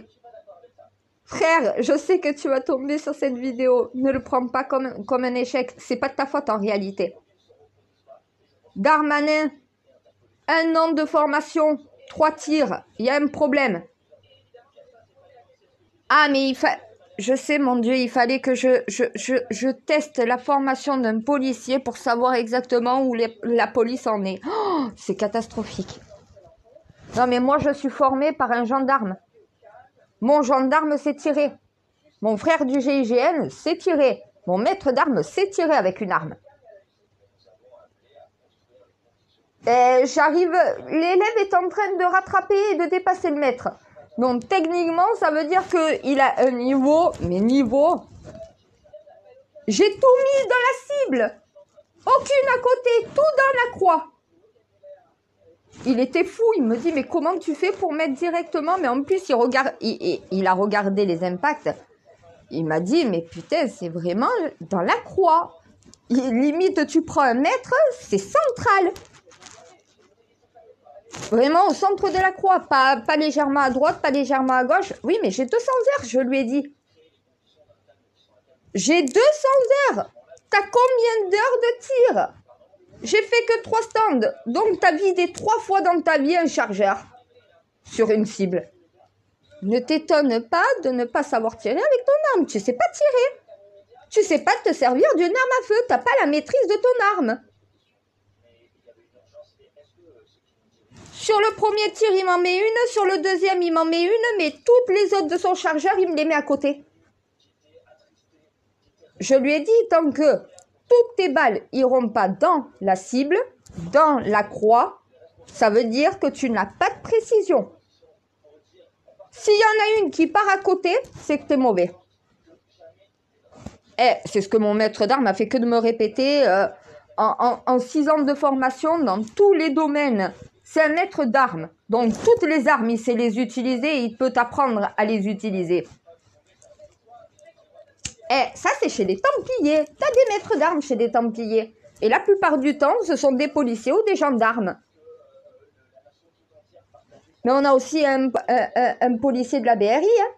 Frère, je sais que tu vas tomber sur cette vidéo. Ne le prends pas comme un échec. C'est pas de ta faute en réalité. Darmanin, 1 an de formation, 3 tirs. Il y a un problème. Ah, mais Je sais, mon Dieu, il fallait que je teste la formation d'un policier pour savoir exactement où la police en est. Oh, c'est catastrophique. Non, mais moi, je suis formée par un gendarme. Mon gendarme s'est tiré. Mon frère du GIGN s'est tiré. Mon maître d'armes s'est tiré avec une arme. Et j'arrive, l'élève est en train de rattraper et de dépasser le maître. Donc techniquement, ça veut dire qu'il a un niveau, mais niveau. J'ai tout mis dans la cible. Aucune à côté, tout dans la croix. Il était fou, il me dit, mais comment tu fais pour mettre directement? Mais en plus, il a regardé les impacts. Il m'a dit, mais putain, c'est vraiment dans la croix. Limite, tu prends un mètre, c'est central. Vraiment au centre de la croix, pas légèrement à droite, pas légèrement à gauche. Oui, mais j'ai 200 heures, je lui ai dit. J'ai 200 heures. T'as combien d'heures de tir? J'ai fait que 3 stands. Donc, t'as vidé 3 fois dans ta vie un chargeur sur une cible. Ne t'étonne pas de ne pas savoir tirer avec ton arme. Tu sais pas tirer. Tu sais pas te servir d'une arme à feu. T'as pas la maîtrise de ton arme. Sur le premier tir, il m'en met une. Sur le deuxième, il m'en met une. Mais toutes les autres de son chargeur, il me les met à côté. Je lui ai dit, tant que toutes tes balles iront pas dans la cible, dans la croix, ça veut dire que tu n'as pas de précision. S'il y en a une qui part à côté, c'est que tu es mauvais. Et c'est ce que mon maître d'armes a fait que de me répéter en 6 ans de formation dans tous les domaines. C'est un maître d'armes. Donc toutes les armes, il sait les utiliser et il peut t'apprendre à les utiliser. Et ça, c'est chez les Templiers. Tu as des maîtres d'armes chez des Templiers. Et la plupart du temps, ce sont des policiers ou des gendarmes. Mais on a aussi un policier de la BRI. Hein.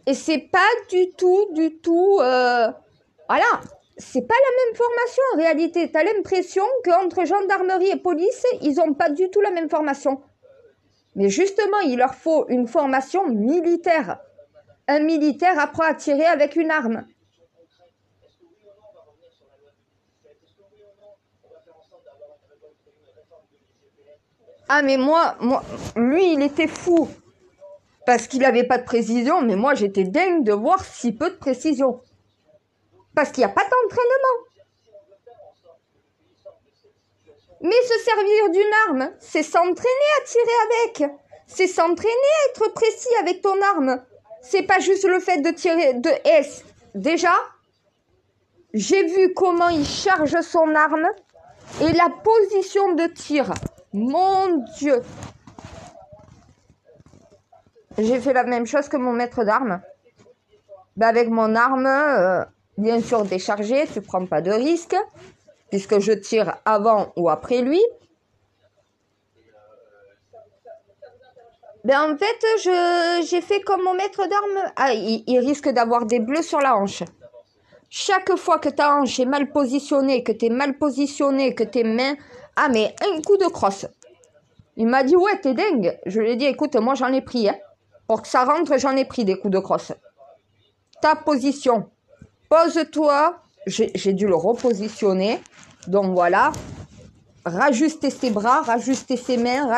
Et c'est pas du tout... voilà, c'est pas la même formation en réalité. Tu as l'impression qu'entre gendarmerie et police, ils n'ont pas du tout la même formation. Mais justement, il leur faut une formation militaire. Un militaire apprend à tirer avec une arme. Ah mais moi, lui, il était fou. Parce qu'il n'avait pas de précision, mais moi, j'étais dingue de voir si peu de précision. Parce qu'il n'y a pas d'entraînement. Mais se servir d'une arme, c'est s'entraîner à tirer avec. C'est s'entraîner à être précis avec ton arme. C'est pas juste le fait de tirer de S. Déjà, j'ai vu comment il charge son arme et la position de tir. Mon Dieu. J'ai fait la même chose que mon maître d'armes. Ben avec mon arme, bien sûr déchargée, tu prends pas de risque. Puisque je tire avant ou après lui. Ben en fait, j'ai fait comme mon maître d'armes. Ah, il risque d'avoir des bleus sur la hanche. Chaque fois que ta hanche est mal positionnée, que tu es mal positionné, que tes mains... Ah, mais un coup de crosse. Il m'a dit, ouais, t'es dingue. Je lui ai dit, écoute, moi j'en ai pris. Hein. Pour que ça rentre, j'en ai pris des coups de crosse. Ta position. Pose-toi. J'ai dû le repositionner. Donc voilà, rajuster ses bras, rajuster ses mains,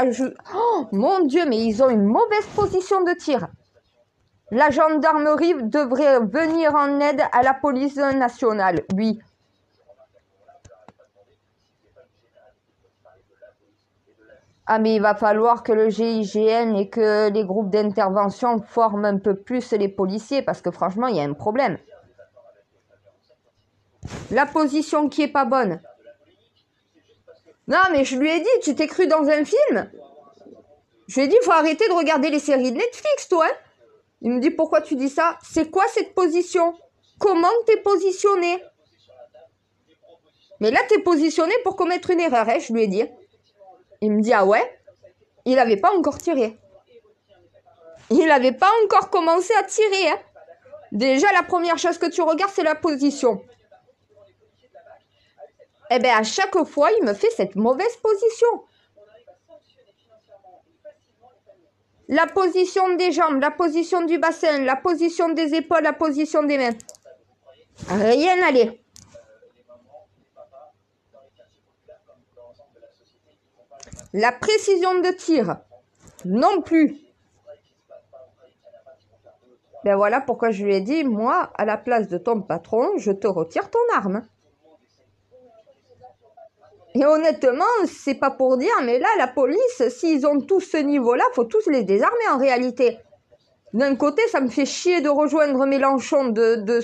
Oh mon Dieu, mais ils ont une mauvaise position de tir. La gendarmerie devrait venir en aide à la police nationale, oui. Ah mais il va falloir que le GIGN et que les groupes d'intervention forment un peu plus les policiers parce que franchement, il y a un problème. La position qui est pas bonne. Non, mais je lui ai dit, tu t'es cru dans un film? Je lui ai dit, il faut arrêter de regarder les séries de Netflix, toi. Hein. Il me dit, pourquoi tu dis ça? C'est quoi cette position? Comment t'es positionné? Mais là, t'es positionné pour commettre une erreur, hein, je lui ai dit. Il me dit, ah ouais? Il n'avait pas encore tiré. Il n'avait pas encore commencé à tirer. Hein. Déjà, la première chose que tu regardes, c'est la position. Eh bien, à chaque fois, il me fait cette mauvaise position. la position des jambes, la position du bassin, la position des épaules, la position des mains. Rien n'allait. La précision de tir, non plus. Ben voilà pourquoi je lui ai dit, moi, à la place de ton patron, je te retire ton arme. Et honnêtement, c'est pas pour dire, mais là, la police, s'ils ont tous ce niveau-là, faut tous les désarmer en réalité. D'un côté, ça me fait chier de rejoindre Mélenchon de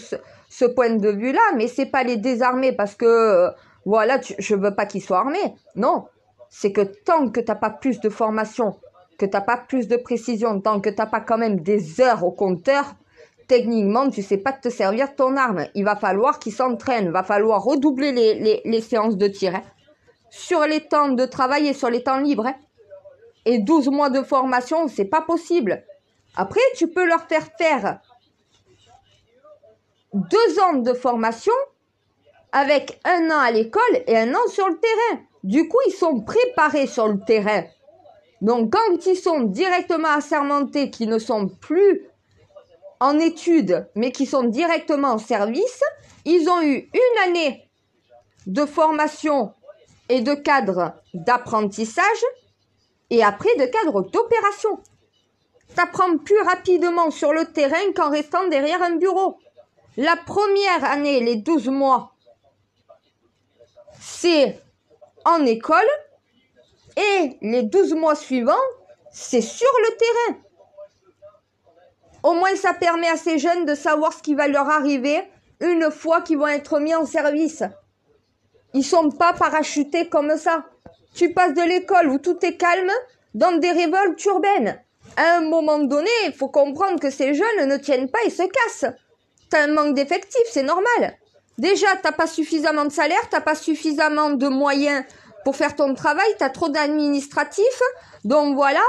ce point de vue-là, mais c'est pas les désarmer parce que, voilà, je veux pas qu'ils soient armés. Non, c'est que tant que t'as pas plus de formation, que t'as pas plus de précision, tant que t'as pas quand même des heures au compteur, techniquement, tu sais pas te servir de ton arme. Il va falloir qu'ils s'entraînent, va falloir redoubler les séances de tir, hein. Sur les temps de travail et sur les temps libres, hein. Et 12 mois de formation, c'est pas possible. Après, tu peux leur faire 2 ans de formation avec 1 an à l'école et 1 an sur le terrain. Du coup, ils sont préparés sur le terrain. Donc, quand ils sont directement assermentés, qui ne sont plus en études, mais qui sont directement en service, ils ont eu 1 année de formation et de cadre d'apprentissage et après de cadre d'opération. Tu apprends plus rapidement sur le terrain qu'en restant derrière un bureau. La première année, les 12 mois, c'est en école et les 12 mois suivants, c'est sur le terrain. Au moins, ça permet à ces jeunes de savoir ce qui va leur arriver une fois qu'ils vont être mis en service. Ils sont pas parachutés comme ça. Tu passes de l'école où tout est calme dans des révoltes urbaines. À un moment donné, il faut comprendre que ces jeunes ne tiennent pas et se cassent. T'as un manque d'effectifs, c'est normal. Déjà, t'as pas suffisamment de salaire, t'as pas suffisamment de moyens pour faire ton travail, t'as trop d'administratifs. Donc voilà,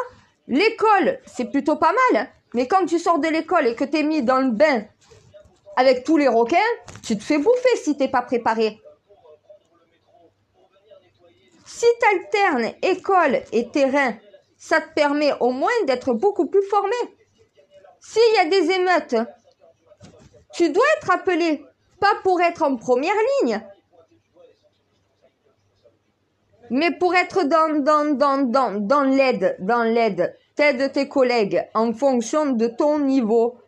l'école, c'est plutôt pas mal. Mais quand tu sors de l'école et que t'es mis dans le bain avec tous les requins, tu te fais bouffer si t'es pas préparé. Si t'alternes école et terrain, ça te permet au moins d'être beaucoup plus formé. S'il y a des émeutes, tu dois être appelé, pas pour être en première ligne, mais pour être dans l'aide, t'aides tes collègues en fonction de ton niveau.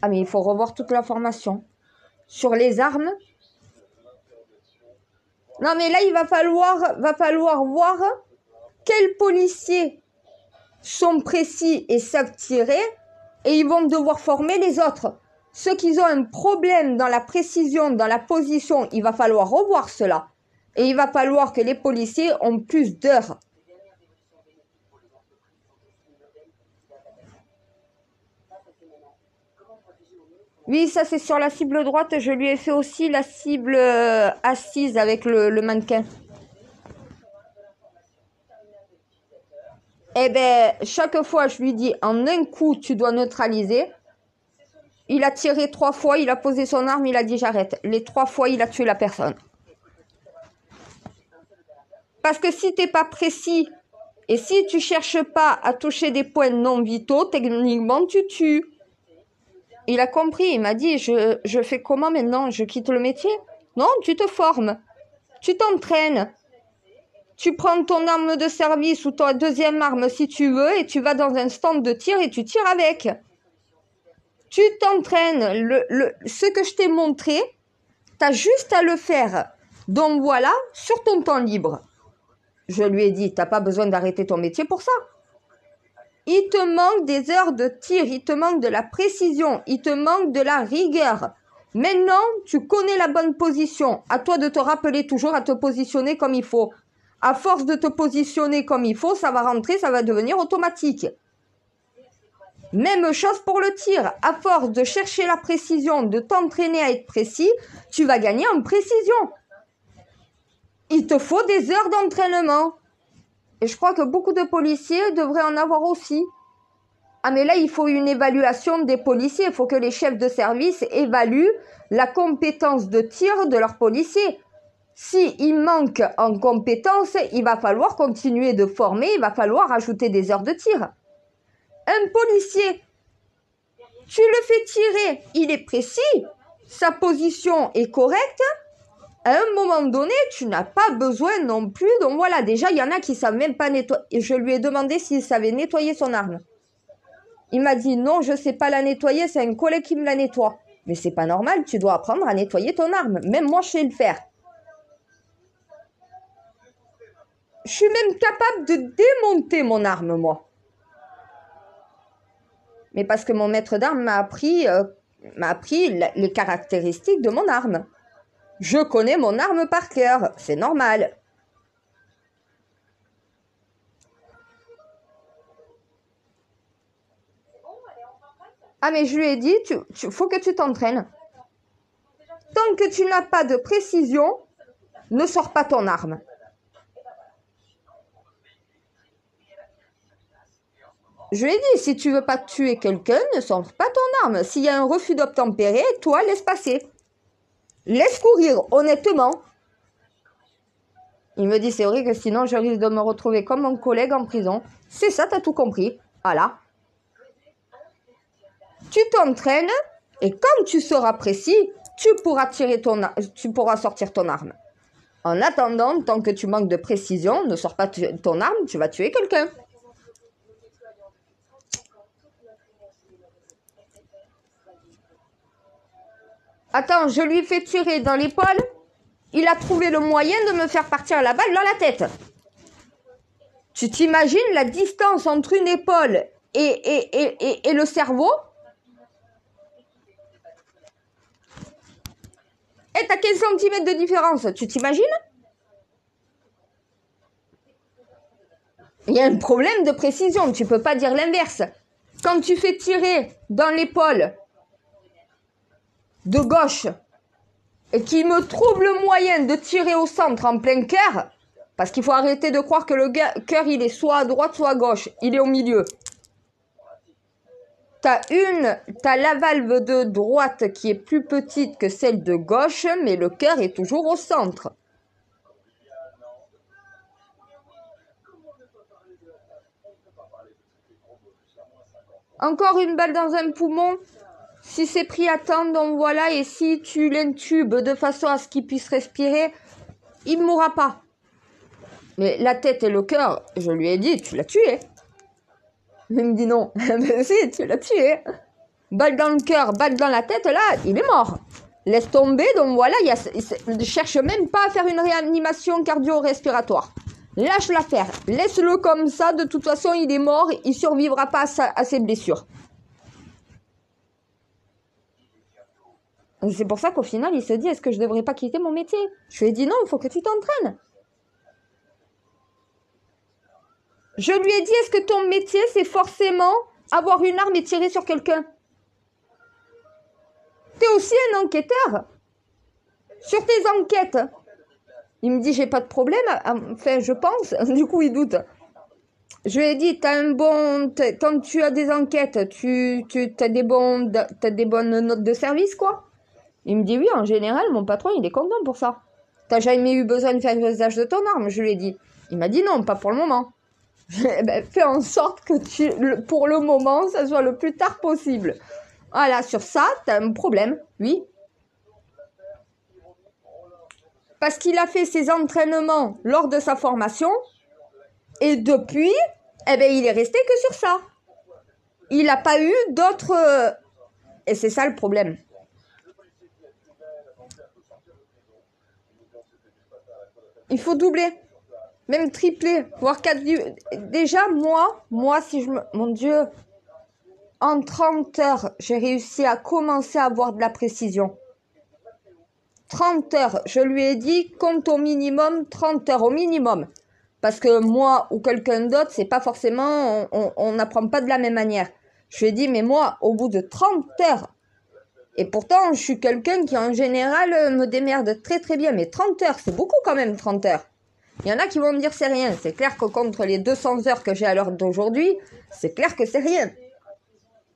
Ah mais il faut revoir toute la formation. Sur les armes. Non mais là il va falloir voir quels policiers sont précis et savent tirer et ils vont devoir former les autres. Ceux qui ont un problème dans la précision, dans la position, il va falloir revoir cela. Et il va falloir que les policiers ont plus d'heures. Oui, ça c'est sur la cible droite. Je lui ai fait aussi la cible assise avec le mannequin. Eh ben, chaque fois, je lui dis, en un coup, tu dois neutraliser. Il a tiré 3 fois, il a posé son arme, il a dit j'arrête. Les 3 fois, il a tué la personne. Parce que si t'es pas précis et si tu cherches pas à toucher des points non vitaux, techniquement, tu tues. Il a compris, il m'a dit, je fais comment maintenant? Je quitte le métier? Non, tu te formes. Tu t'entraînes. Tu prends ton arme de service ou ta deuxième arme si tu veux et tu vas dans un stand de tir et tu tires avec. Tu t'entraînes. Ce que je t'ai montré, tu as juste à le faire. Donc voilà, sur ton temps libre. Je lui ai dit, t'as pas besoin d'arrêter ton métier pour ça. Il te manque des heures de tir, il te manque de la précision, il te manque de la rigueur. Maintenant, tu connais la bonne position. À toi de te rappeler toujours à te positionner comme il faut. À force de te positionner comme il faut, ça va rentrer, ça va devenir automatique. Même chose pour le tir. À force de chercher la précision, de t'entraîner à être précis, tu vas gagner en précision. Il te faut des heures d'entraînement. Et je crois que beaucoup de policiers devraient en avoir aussi. Ah mais là, il faut une évaluation des policiers. Il faut que les chefs de service évaluent la compétence de tir de leurs policiers. Si il manque en compétences, il va falloir continuer de former, il va falloir ajouter des heures de tir. Un policier, tu le fais tirer, il est précis, sa position est correcte. À un moment donné, tu n'as pas besoin non plus. Donc voilà, déjà, il y en a qui ne savent même pas nettoyer. Je lui ai demandé s'il savait nettoyer son arme. Il m'a dit non, je ne sais pas la nettoyer, c'est un collègue qui me la nettoie. Mais c'est pas normal, tu dois apprendre à nettoyer ton arme. Même moi, je sais le faire. Je suis même capable de démonter mon arme, moi. Mais parce que mon maître d'armes m'a appris les caractéristiques de mon arme. Je connais mon arme par cœur, c'est normal. Ah mais je lui ai dit, faut que tu t'entraînes. Tant que tu n'as pas de précision, ne sors pas ton arme. Je lui ai dit, si tu veux pas tuer quelqu'un, ne sors pas ton arme. S'il y a un refus d'obtempérer, toi, laisse passer. Laisse courir, honnêtement. Il me dit, c'est vrai que sinon, je risque de me retrouver comme mon collègue en prison. C'est ça, t'as tout compris. Voilà. Tu t'entraînes et quand tu seras précis, tu pourras sortir ton arme. En attendant, tant que tu manques de précision, ne sors pas ton arme, tu vas tuer quelqu'un. Attends, je lui fais tirer dans l'épaule. Il a trouvé le moyen de me faire partir la balle dans la tête. Tu t'imagines la distance entre une épaule et le cerveau? Et t'as 15 cm de différence, tu t'imagines? Il y a un problème de précision, tu peux pas dire l'inverse. Quand tu fais tirer dans l'épaule de gauche et qu'il me trouve le moyen de tirer au centre en plein cœur, parce qu'il faut arrêter de croire que le cœur il est soit à droite soit à gauche, il est au milieu. T'as la valve de droite qui est plus petite que celle de gauche, mais le cœur est toujours au centre. Encore une balle dans un poumon. Si c'est pris à temps, donc voilà, et si tu l'intubes de façon à ce qu'il puisse respirer, il ne mourra pas. Mais la tête et le cœur, je lui ai dit, tu l'as tué. Il me dit non. Mais si, tu l'as tué. Balle dans le cœur, balle dans la tête, là, il est mort. Laisse tomber, donc voilà, ne cherche même pas à faire une réanimation cardio-respiratoire. Lâche l'affaire, laisse-le comme ça, de toute façon, il est mort, il ne survivra pas à ses blessures. C'est pour ça qu'au final, il se dit, est-ce que je ne devrais pas quitter mon métier? Je lui ai dit non, il faut que tu t'entraînes. Je lui ai dit, est-ce que ton métier, c'est forcément avoir une arme et tirer sur quelqu'un? T'es aussi un enquêteur. Sur tes enquêtes. Il me dit, j'ai pas de problème. Enfin, je pense. Du coup, il doute. Je lui ai dit, quand tu as des enquêtes, tu as des bonnes notes de service, quoi. Il me dit, oui, en général, mon patron, il est content pour ça. T'as jamais eu besoin de faire l'usage de ton arme, je lui ai dit. Il m'a dit, non, pas pour le moment. Fais en sorte que pour le moment, ça soit le plus tard possible. Voilà, sur ça, t'as un problème, oui. Parce qu'il a fait ses entraînements lors de sa formation. Et depuis, il est resté que sur ça. Il n'a pas eu d'autres... Et c'est ça le problème. Il faut doubler, même tripler, voire 4. Déjà, moi, si je me... Mon Dieu, en 30 heures, j'ai réussi à commencer à avoir de la précision. 30 heures, je lui ai dit, compte au minimum 30 heures, au minimum. Parce que moi ou quelqu'un d'autre, c'est pas forcément... On n'apprend pas de la même manière. Je lui ai dit, mais moi, au bout de 30 heures, et pourtant, je suis quelqu'un qui, en général, me démerde très très bien. Mais 30 heures, c'est beaucoup quand même, 30 heures. Il y en a qui vont me dire c'est rien. C'est clair que contre les 200 heures que j'ai à l'heure d'aujourd'hui, c'est clair que c'est rien.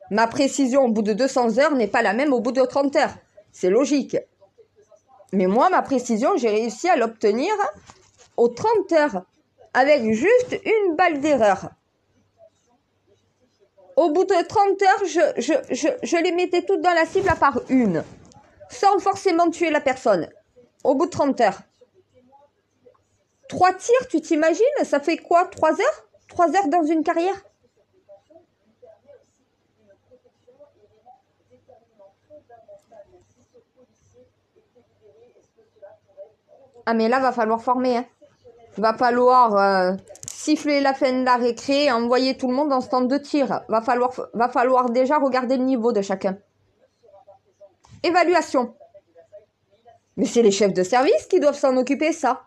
Ma précision au bout de 200 heures n'est pas la même au bout de 30 heures. C'est logique. Mais moi, ma précision, j'ai réussi à l'obtenir aux 30 heures, avec juste une balle d'erreur. Au bout de 30 heures, je les mettais toutes dans la cible à part une, sans forcément tuer la personne. Au bout de 30 heures. 3 tirs, tu t'imagines? Ça fait quoi? 3 heures? 3 heures dans une carrière? Ah mais là, va falloir former. Hein. Va falloir siffler la fin de la récré et envoyer tout le monde en stand de tir. Va falloir déjà regarder le niveau de chacun. Évaluation. Mais c'est les chefs de service qui doivent s'en occuper, ça.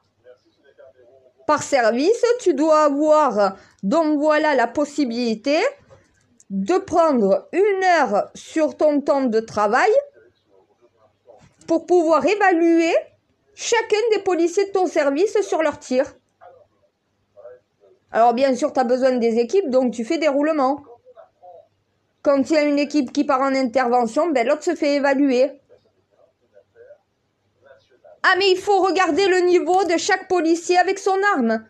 Par service, tu dois avoir, donc voilà, la possibilité de prendre 1 heure sur ton temps de travail pour pouvoir évaluer chacun des policiers de ton service sur leur tir. Alors bien sûr, tu as besoin des équipes, donc tu fais des roulements. Quand il y a une équipe qui part en intervention, ben, l'autre se fait évaluer. Ah mais il faut regarder le niveau de chaque policier avec son arme.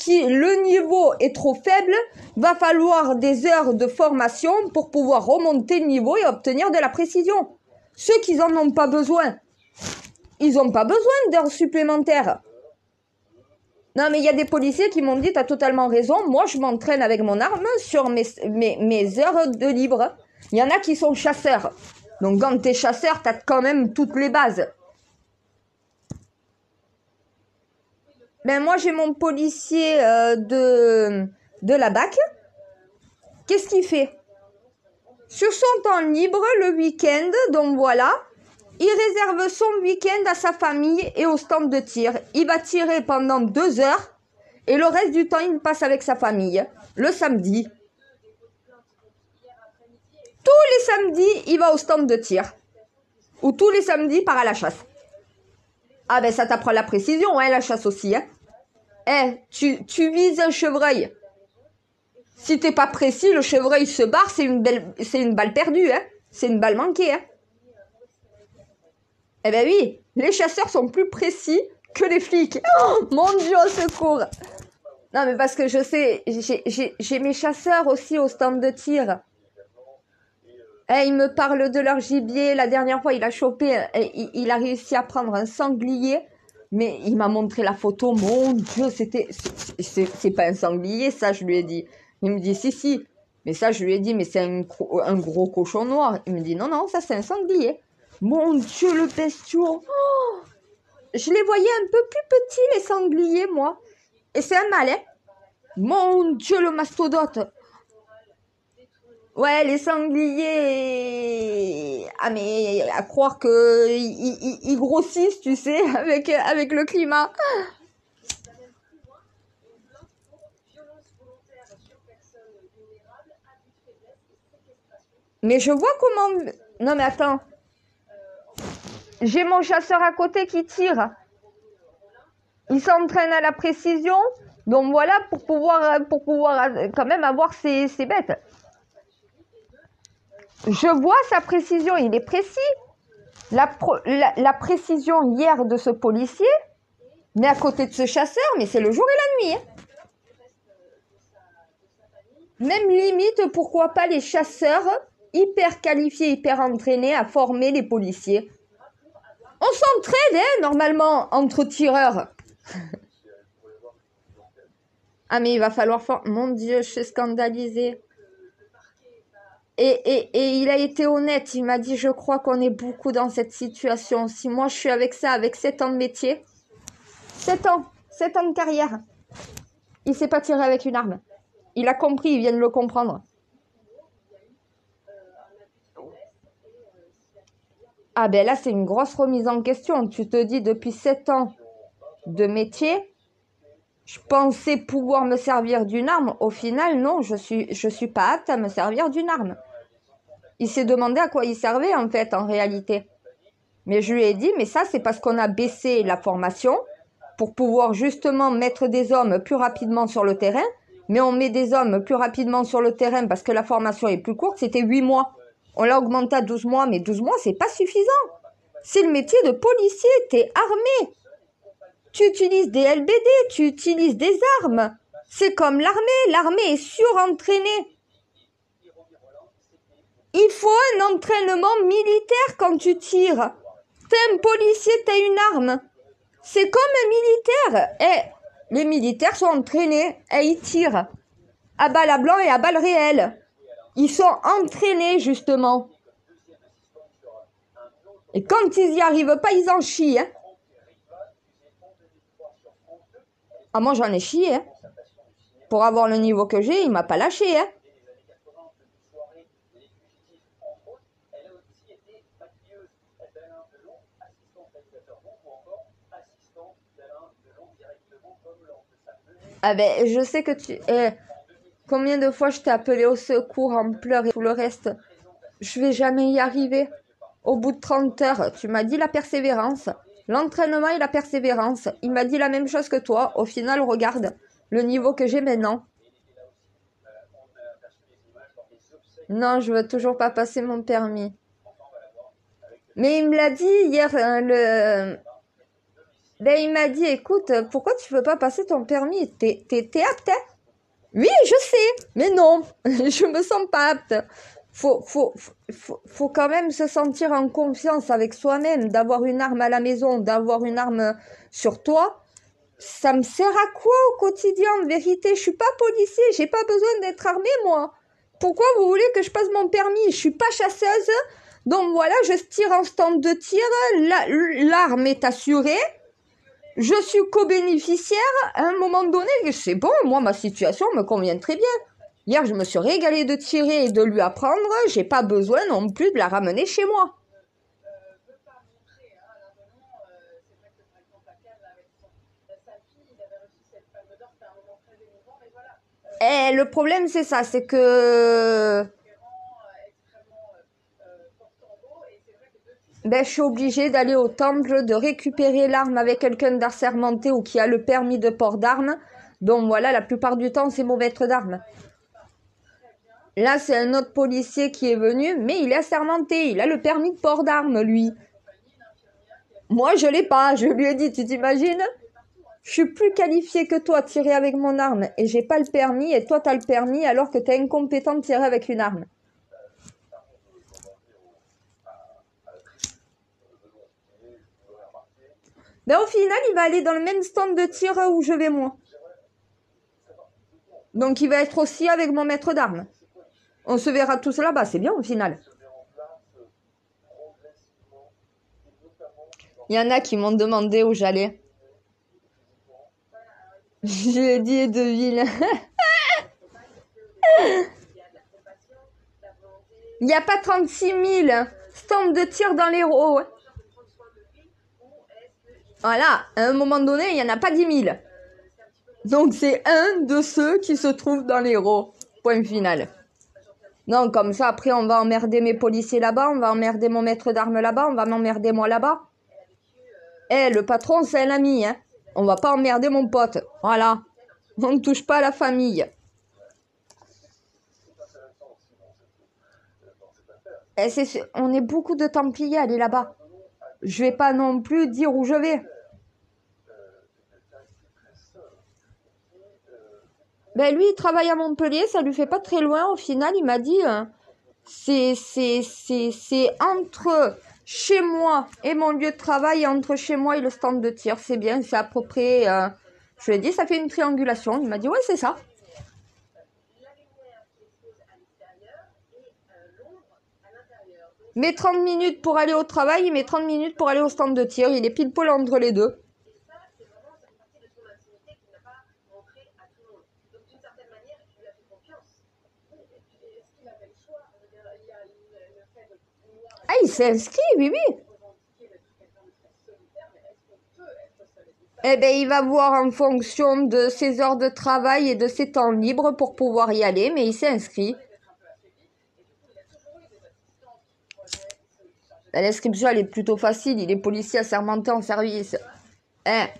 Le niveau est trop faible, va falloir des heures de formation pour pouvoir remonter le niveau et obtenir de la précision. Ceux qui n'en ont pas besoin, ils n'ont pas besoin d'heures supplémentaires. Non mais il y a des policiers qui m'ont dit, tu as totalement raison, moi je m'entraîne avec mon arme sur mes heures de libre. Il y en a qui sont chasseurs. Donc quand tu es chasseur, tu as quand même toutes les bases. Ben moi j'ai mon policier de la BAC. Qu'est-ce qu'il fait? Sur son temps libre, le week-end, donc voilà, il réserve son week-end à sa famille et au stand de tir. Il va tirer pendant 2 heures et le reste du temps, il passe avec sa famille. Le samedi. Tous les samedis, il va au stand de tir. Ou tous les samedis, il part à la chasse. Ah ben ça t'apprend la précision, hein, la chasse aussi. Hein. Tu vises un chevreuil. Si t'es pas précis, le chevreuil se barre, c'est une balle perdue. Hein. C'est une balle manquée. Hein. Eh ben oui, les chasseurs sont plus précis que les flics. Oh, mon Dieu, au secours. Non mais parce que je sais, j'ai mes chasseurs aussi au stand de tir. Ils me parlent de leur gibier. La dernière fois, il a chopé, il a réussi à prendre un sanglier. Mais il m'a montré la photo. Mon Dieu, c'est pas un sanglier, ça, je lui ai dit. Il me dit, si. Mais ça, je lui ai dit, mais c'est un gros cochon noir. Il me dit, non, ça, c'est un sanglier. Mon Dieu, le bestiau. Oh, je les voyais un peu plus petits, les sangliers, moi. Et c'est un mâle, hein. Mon Dieu, le mastodonte. Ouais, les sangliers. Ah, mais à croire que ils grossissent, tu sais, avec le climat. Mais je vois comment... Non, mais attends. J'ai mon chasseur à côté qui tire. Il s'entraîne à la précision. Donc voilà, pour pouvoir quand même avoir ses bêtes. Je vois sa précision, il est précis. La précision hier de ce policier, mais à côté de ce chasseur, mais c'est le jour et la nuit. Hein. Même limite, pourquoi pas les chasseurs hyper qualifiés, hyper entraînés à former les policiers. On s'entraide, hein, normalement, entre tireurs. Ah, mais il va falloir... Mon Dieu, je suis scandalisée. Et il a été honnête, il m'a dit, je crois qu'on est beaucoup dans cette situation. Si moi je suis avec ça, avec 7 ans de métier, 7 ans de carrière, il sait pas tirer avec une arme. Il a compris, il vient de le comprendre. Ah ben là, c'est une grosse remise en question. Tu te dis, depuis 7 ans de métier, je pensais pouvoir me servir d'une arme. Au final, non, je suis pas apte à me servir d'une arme. Il s'est demandé à quoi il servait, en fait, en réalité. Mais je lui ai dit, mais ça, c'est parce qu'on a baissé la formation pour pouvoir justement mettre des hommes plus rapidement sur le terrain. Mais on met des hommes plus rapidement sur le terrain parce que la formation est plus courte. C'était 8 mois. On l'a augmenté à 12 mois, mais 12 mois, c'est pas suffisant. C'est le métier de policier, t'es armé. Tu utilises des LBD, tu utilises des armes. C'est comme l'armée est surentraînée. Il faut un entraînement militaire quand tu tires. T'es un policier, t'as une arme. C'est comme un militaire. Les militaires sont entraînés et ils tirent à balles à blanc et à balles réelles. Ils sont entraînés, justement. Et quand ils y arrivent pas, ils en chient. Hein. Ah, moi, j'en ai chié. Hein. Pour avoir le niveau que j'ai, il m'a pas lâché. Hein. Ah ben, je sais que tu... combien de fois je t'ai appelé au secours en pleurs et tout le reste. Je vais jamais y arriver. Au bout de 30 heures, tu m'as dit la persévérance. L'entraînement et la persévérance. Il m'a dit la même chose que toi. Au final, regarde le niveau que j'ai maintenant. Non, je veux toujours pas passer mon permis. Mais il me l'a dit hier, Ben, il m'a dit, écoute, pourquoi tu veux pas passer ton permis? T'es apte, hein? Oui, je sais, mais non, je me sens pas apte. Faut quand même se sentir en confiance avec soi-même, d'avoir une arme à la maison, d'avoir une arme sur toi. Ça me sert à quoi au quotidien, en vérité? Je suis pas policier, j'ai pas besoin d'être armée, moi. Pourquoi vous voulez que je passe mon permis? Je suis pas chasseuse, donc voilà, je tire en stand de tir, l'arme est assurée. Je suis co-bénéficiaire, à un moment donné, c'est bon, moi ma situation me convient très bien. Hier, je me suis régalée de tirer et de lui apprendre, j'ai pas besoin non plus de la ramener chez moi. Et le problème c'est ça, c'est que... Ben, je suis obligée d'aller au temple, de récupérer l'arme avec quelqu'un d'assermenté ou qui a le permis de port d'armes. Donc voilà, la plupart du temps, c'est mon maître d'armes. Là, c'est un autre policier qui est venu, mais il est assermenté. Il a le permis de port d'armes, lui. Moi, je l'ai pas. Je lui ai dit, tu t'imagines? Je suis plus qualifiée que toi à tirer avec mon arme et j'ai pas le permis et toi, t'as le permis alors que t'es incompétent de tirer avec une arme. Ben, au final, il va aller dans le même stand de tir où je vais moi. Donc, il va être aussi avec mon maître d'armes. On se verra tous là-bas, c'est bien au final. Il y en a qui m'ont demandé où j'allais. J'ai dit de ville. Il n'y a pas 36 000 stands de tir dans l'Hérault. Voilà, à un moment donné, il n'y en a pas 10 000. Donc, c'est un de ceux qui se trouvent dans l'Hérault. Point final. Non, comme ça, après, on va emmerder mes policiers là-bas, on va emmerder mon maître d'armes là-bas, on va m'emmerder moi là-bas. Le patron, c'est un ami, hein. On va pas emmerder mon pote. Voilà. On ne touche pas à la famille. On est beaucoup de Templiers à aller là-bas. Je vais pas non plus dire où je vais. Ben lui, il travaille à Montpellier, ça lui fait pas très loin. Au final, il m'a dit, c'est entre chez moi et mon lieu de travail, entre chez moi et le stand de tir. C'est bien, c'est à peu près... je lui ai dit, ça fait une triangulation. Il m'a dit, ouais, c'est ça. Mais 30 minutes pour aller au travail, il met 30 minutes pour aller au stand de tir. Il est pile poil entre les deux. Ah, il s'est inscrit, oui, oui. Eh bien, il va voir en fonction de ses heures de travail et de ses temps libres pour pouvoir y aller, mais il s'est inscrit. L'inscription, elle est plutôt facile. Il est policier assermenté en service. Ouais,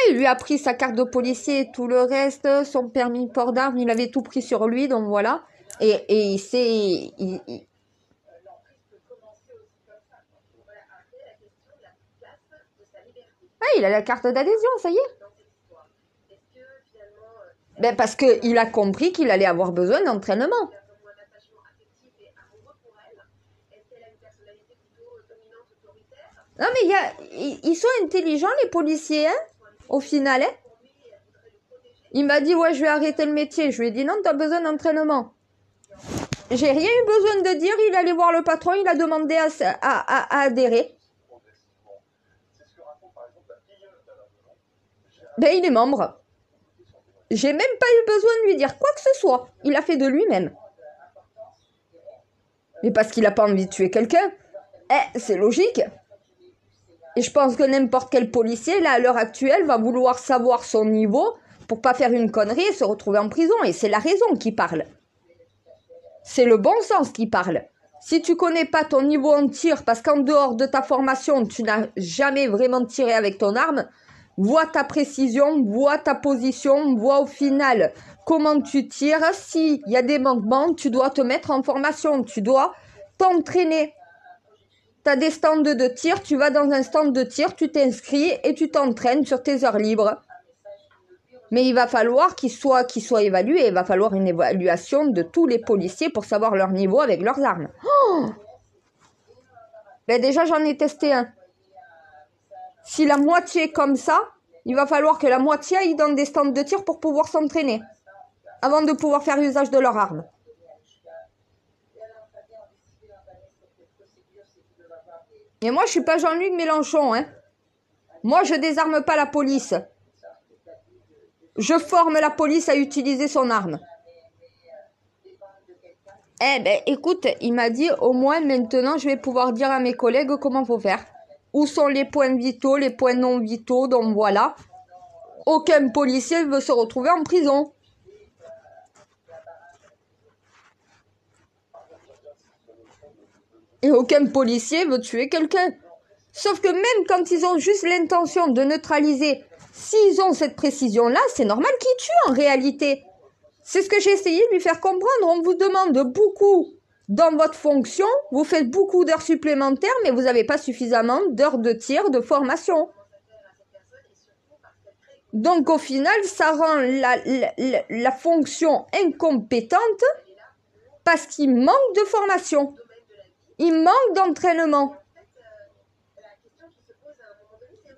il lui a pris sa carte de policier et tout le reste, son permis port d'armes, il avait tout pris sur lui, donc voilà. Et il Ah, il a la carte d'adhésion, ça y est. Ben parce qu'il a compris qu'il allait avoir besoin d'entraînement. Non, mais ils sont intelligents, les policiers, hein, au final. Hein. Il m'a dit, ouais, je vais arrêter le métier. Je lui ai dit, non, tu as besoin d'entraînement. J'ai rien eu besoin de dire. Il allait voir le patron, il a demandé à adhérer. Ben, il est membre. J'ai même pas eu besoin de lui dire quoi que ce soit. Il a fait de lui-même. Mais parce qu'il n'a pas envie de tuer quelqu'un. C'est logique. Et je pense que n'importe quel policier, là, à l'heure actuelle, va vouloir savoir son niveau pour pas faire une connerie et se retrouver en prison. Et c'est la raison qui parle. C'est le bon sens qui parle. Si tu connais pas ton niveau en tir, parce qu'en dehors de ta formation, tu n'as jamais vraiment tiré avec ton arme, vois ta précision, vois ta position, vois au final comment tu tires. S'il y a des manquements, tu dois te mettre en formation, tu dois t'entraîner. Tu as des stands de tir, tu vas dans un stand de tir, tu t'inscris et tu t'entraînes sur tes heures libres. Mais il va falloir qu'il soit évalué, il va falloir une évaluation de tous les policiers pour savoir leur niveau avec leurs armes. Oh, ben déjà, j'en ai testé un. Si la moitié est comme ça, il va falloir que la moitié aille dans des stands de tir pour pouvoir s'entraîner, avant de pouvoir faire usage de leurs armes. Et moi, je suis pas Jean-Luc Mélenchon, hein. Moi, je désarme pas la police. Je forme la police à utiliser son arme. Eh ben, écoute, il m'a dit, au moins maintenant, je vais pouvoir dire à mes collègues comment faut faire. Où sont les points vitaux, les points non vitaux, donc voilà. Aucun policier veut se retrouver en prison. Et aucun policier veut tuer quelqu'un. Sauf que même quand ils ont juste l'intention de neutraliser, s'ils ont cette précision-là, c'est normal qu'ils tuent en réalité. C'est ce que j'ai essayé de lui faire comprendre. On vous demande beaucoup dans votre fonction, vous faites beaucoup d'heures supplémentaires, mais vous n'avez pas suffisamment d'heures de tir, de formation. Donc au final, ça rend la fonction incompétente parce qu'il manque de formation. Il manque d'entraînement.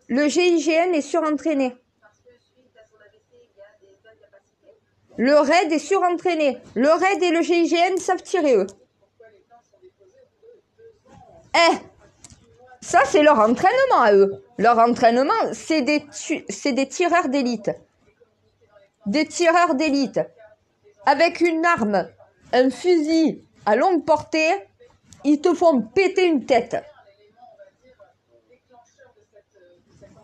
Le GIGN est surentraîné. Le RAID est surentraîné. Le RAID et le GIGN savent tirer, eux. Ça, c'est leur entraînement à eux. Leur entraînement, c'est des tireurs d'élite. Des tireurs d'élite. Avec une arme, un fusil à longue portée, ils te font péter une tête.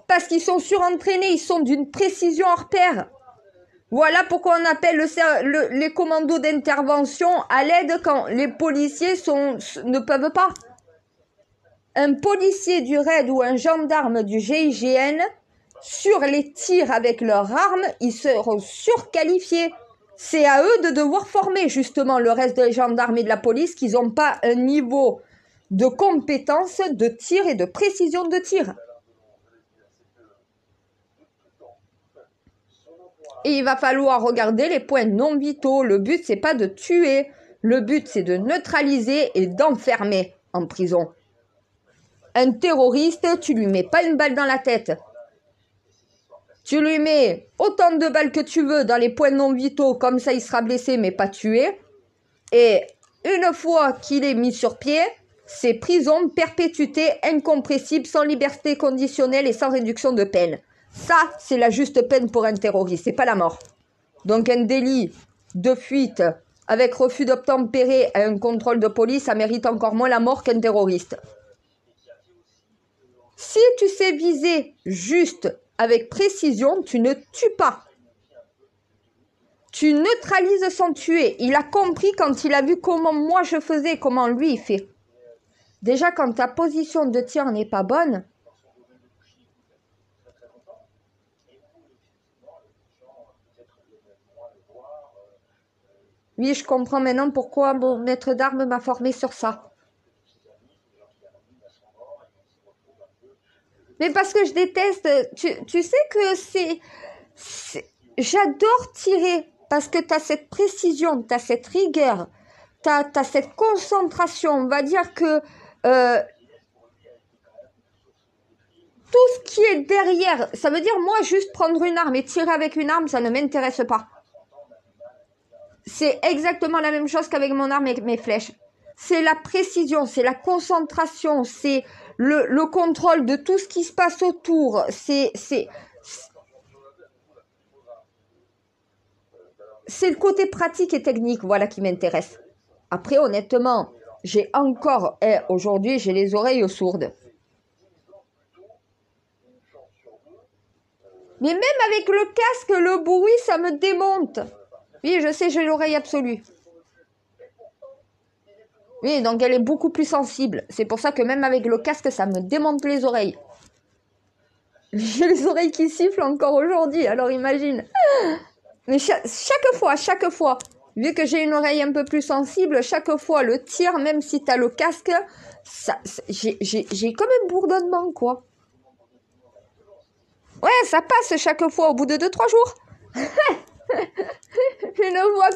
Parce qu'ils sont surentraînés, ils sont d'une précision hors pair. Voilà pourquoi on appelle les commandos d'intervention à l'aide quand les policiers ne peuvent pas. Un policier du RAID ou un gendarme du GIGN, sur les tirs avec leurs armes, ils seront surqualifiés. C'est à eux de devoir former justement le reste des gendarmes et de la police qu'ils n'ont pas un niveau de compétence de tir et de précision de tir. Et il va falloir regarder les points non vitaux. Le but, c'est pas de tuer. Le but, c'est de neutraliser et d'enfermer en prison. Un terroriste, tu lui mets pas une balle dans la tête. Tu lui mets autant de balles que tu veux dans les points non vitaux, comme ça il sera blessé mais pas tué. Et une fois qu'il est mis sur pied, c'est prison, perpétuité, incompressible, sans liberté conditionnelle et sans réduction de peine. Ça, c'est la juste peine pour un terroriste, c'est pas la mort. Donc un délit de fuite avec refus d'obtempérer à un contrôle de police, ça mérite encore moins la mort qu'un terroriste. Si tu sais viser juste avec précision, tu ne tues pas. Tu neutralises sans tuer. Il a compris quand il a vu comment moi je faisais, comment lui il fait. Déjà, quand ta position de tir n'est pas bonne, oui, je comprends maintenant pourquoi mon maître d'armes m'a formé sur ça. Mais parce que je déteste, tu sais que j'adore tirer parce que tu as cette précision, tu as cette rigueur, tu as cette concentration. On va dire que tout ce qui est derrière, ça veut dire moi juste prendre une arme et tirer avec une arme, ça ne m'intéresse pas. C'est exactement la même chose qu'avec mon arme et mes flèches. C'est la précision, c'est la concentration, c'est le contrôle de tout ce qui se passe autour. C'est le côté pratique et technique, voilà, qui m'intéresse. Après, honnêtement, j'ai encore, aujourd'hui, j'ai les oreilles sourdes. Mais même avec le casque, le bruit, ça me démonte. Oui, je sais, j'ai l'oreille absolue. Oui, donc elle est beaucoup plus sensible. C'est pour ça que même avec le casque, ça me démonte les oreilles. J'ai les oreilles qui sifflent encore aujourd'hui, alors imagine. Mais chaque fois, vu que j'ai une oreille un peu plus sensible, chaque fois le tir, même si t'as le casque, j'ai comme un bourdonnement, quoi. Ouais, ça passe chaque fois au bout de 2-3 jours. Une fois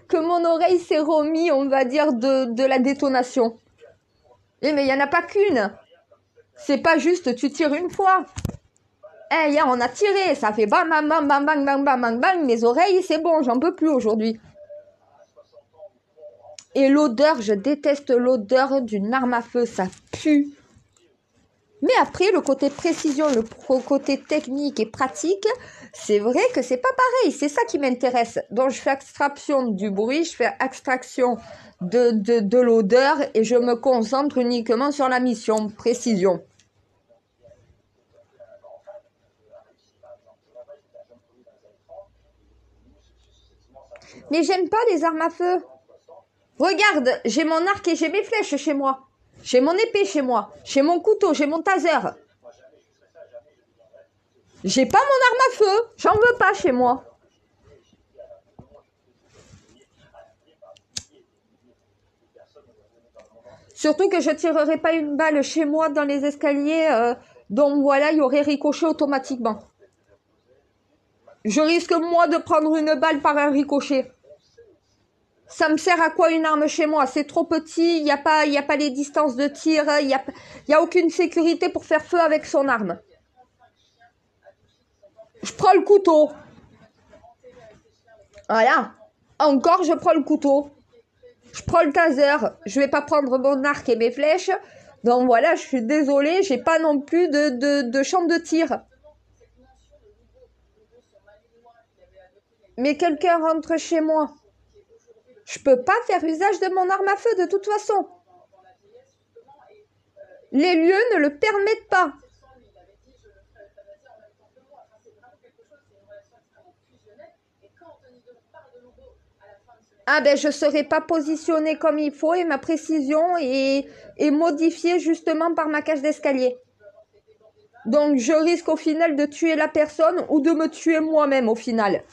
que mon oreille s'est remis, on va dire, de la détonation. Mais il n'y en a pas qu'une. C'est pas juste tu tires une fois. Hier on a tiré, ça fait bam bam bam bam bam bam bam bam bam, mes oreilles, c'est bon, j'en peux plus aujourd'hui. Et l'odeur, je déteste l'odeur d'une arme à feu, ça pue. Mais après, le côté précision, le côté technique et pratique, c'est vrai que c'est pas pareil. C'est ça qui m'intéresse. Donc, je fais abstraction du bruit, je fais abstraction de l'odeur et je me concentre uniquement sur la mission, précision. Mais j'aime pas les armes à feu. Regarde, j'ai mon arc et j'ai mes flèches chez moi. J'ai mon épée chez moi. J'ai mon couteau, j'ai mon taser. J'ai pas mon arme à feu. J'en veux pas chez moi. Surtout que je tirerai pas une balle chez moi dans les escaliers. Donc voilà, il y aurait ricochet automatiquement. Je risque moi de prendre une balle par un ricochet. Ça me sert à quoi une arme chez moi? C'est trop petit, il n'y a pas les distances de tir, il y a aucune sécurité pour faire feu avec son arme. Je prends le couteau. Voilà. Encore, je prends le couteau. Je prends le taser. Je vais pas prendre mon arc et mes flèches. Donc voilà, je suis désolée, j'ai pas non plus de champ de tir. Mais quelqu'un rentre chez moi. Je peux pas faire usage de mon arme à feu de toute façon. Les lieux ne le permettent pas. Ah ben je serai pas positionnée comme il faut et ma précision est modifiée justement par ma cage d'escalier. Donc je risque au final de tuer la personne ou de me tuer moi-même au final.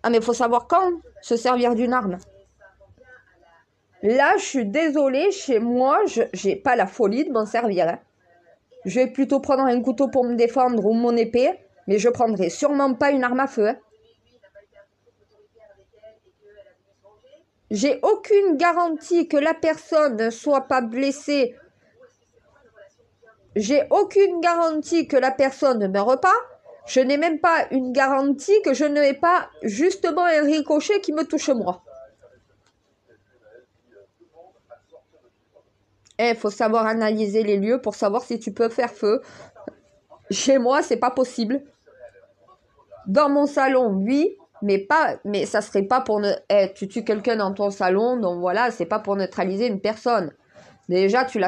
Ah mais il faut savoir quand se servir d'une arme. Là je suis désolée, chez moi j'ai pas la folie de m'en servir. Hein. Je vais plutôt prendre un couteau pour me défendre ou mon épée, mais je prendrai sûrement pas une arme à feu. Hein. J'ai aucune garantie que la personne ne soit pas blessée. J'ai aucune garantie que la personne ne meure pas. Je n'ai même pas une garantie que je n'ai pas justement un ricochet qui me touche moi. Il faut savoir analyser les lieux pour savoir si tu peux faire feu. Chez moi, c'est pas possible. Dans mon salon, oui. Mais ça serait pas pour tu tues quelqu'un dans ton salon, donc voilà, c'est pas pour neutraliser une personne. Déjà, tu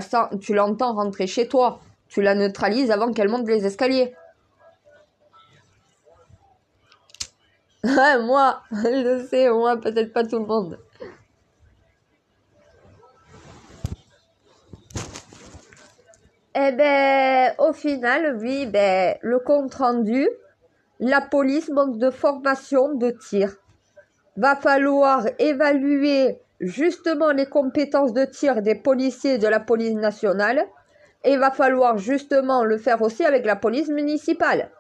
l'entends rentrer chez toi. Tu la neutralises avant qu'elle monte les escaliers. Moi, je sais, moi, peut-être pas tout le monde. Eh ben, au final, oui, ben, le compte rendu, la police manque de formation de tir. Va falloir évaluer justement les compétences de tir des policiers de la police nationale. Et il va falloir justement le faire aussi avec la police municipale.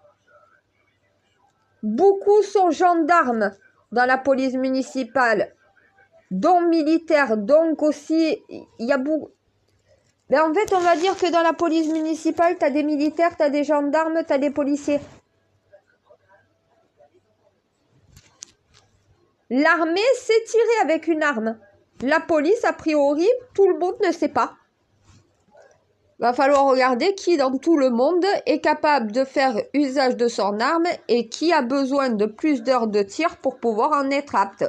Beaucoup sont gendarmes dans la police municipale, dont militaires, donc aussi, il y a beaucoup... Mais en fait, on va dire que dans la police municipale, tu as des militaires, tu as des gendarmes, tu as des policiers. L'armée sait tirer avec une arme. La police, a priori, tout le monde ne sait pas. Va falloir regarder qui dans tout le monde est capable de faire usage de son arme et qui a besoin de plus d'heures de tir pour pouvoir en être apte.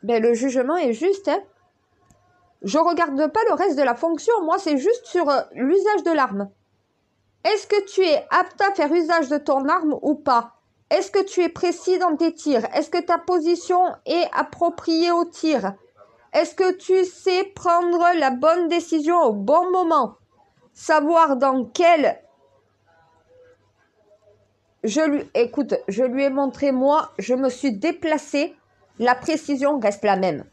Ben, le jugement est juste, hein. Je regarde pas le reste de la fonction, moi c'est juste sur l'usage de l'arme. Est-ce que tu es apte à faire usage de ton arme ou pas? Est-ce que tu es précis dans tes tirs? Est-ce que ta position est appropriée au tir? Est-ce que tu sais prendre la bonne décision au bon moment? Savoir dans quel... Écoute, je lui ai montré, moi, je me suis déplacée. La précision reste la même.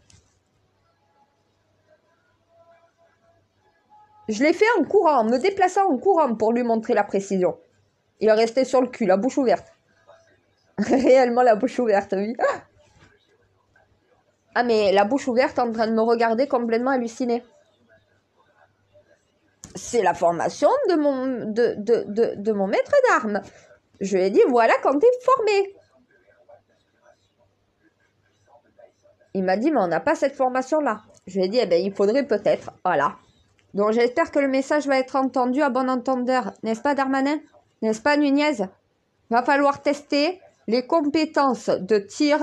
Je l'ai fait en courant, en me déplaçant en courant pour lui montrer la précision. Il est resté sur le cul, la bouche ouverte. Réellement la bouche ouverte, oui. Ah, mais la bouche ouverte en train de me regarder complètement halluciné. C'est la formation de mon maître d'armes. Je lui ai dit, voilà quand t'es formé. Il m'a dit, mais on n'a pas cette formation-là. Je lui ai dit, eh ben, il faudrait peut-être. Voilà. Donc, j'espère que le message va être entendu à bon entendeur. N'est-ce pas, Darmanin? N'est-ce pas, Nunez? Va falloir tester les compétences de tir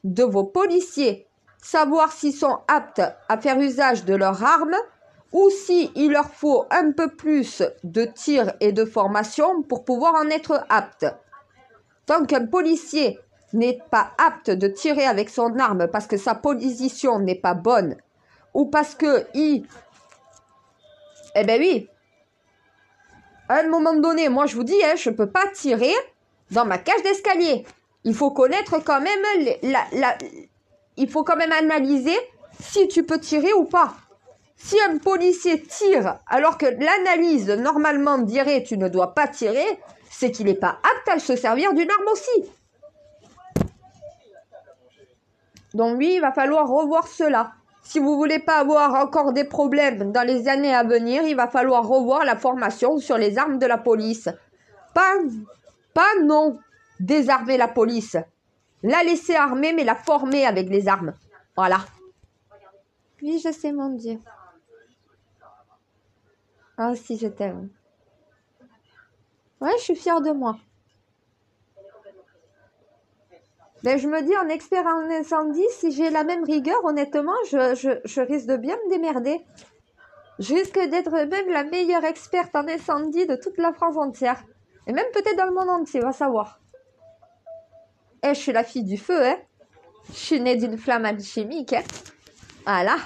de vos policiers. Savoir s'ils sont aptes à faire usage de leurs armes ou s'il leur faut un peu plus de tir et de formation pour pouvoir en être apte. Tant qu'un policier n'est pas apte de tirer avec son arme parce que sa position n'est pas bonne ou parce que il... Eh ben oui, à un moment donné, moi je vous dis, hein, je ne peux pas tirer dans ma cage d'escalier. Il faut connaître quand même, il faut quand même analyser si tu peux tirer ou pas. Si un policier tire alors que l'analyse normalement dirait tu ne dois pas tirer, c'est qu'il n'est pas apte à se servir d'une arme aussi. Donc oui, il va falloir revoir cela. Si vous voulez pas avoir encore des problèmes dans les années à venir, il va falloir revoir la formation sur les armes de la police. Pas non, désarmer la police. La laisser armer, mais la former avec les armes. Voilà. Oui, je sais, mon Dieu. Ah, si, je t'aime. Ouais, je suis fière de moi. Ben, je me dis, en expert en incendie, si j'ai la même rigueur, honnêtement, je risque de bien me démerder. Je risque d'être même la meilleure experte en incendie de toute la France entière. Et même peut-être dans le monde entier, va savoir. Eh, je suis la fille du feu, hein. Je suis née d'une flamme alchimique, hein. Voilà.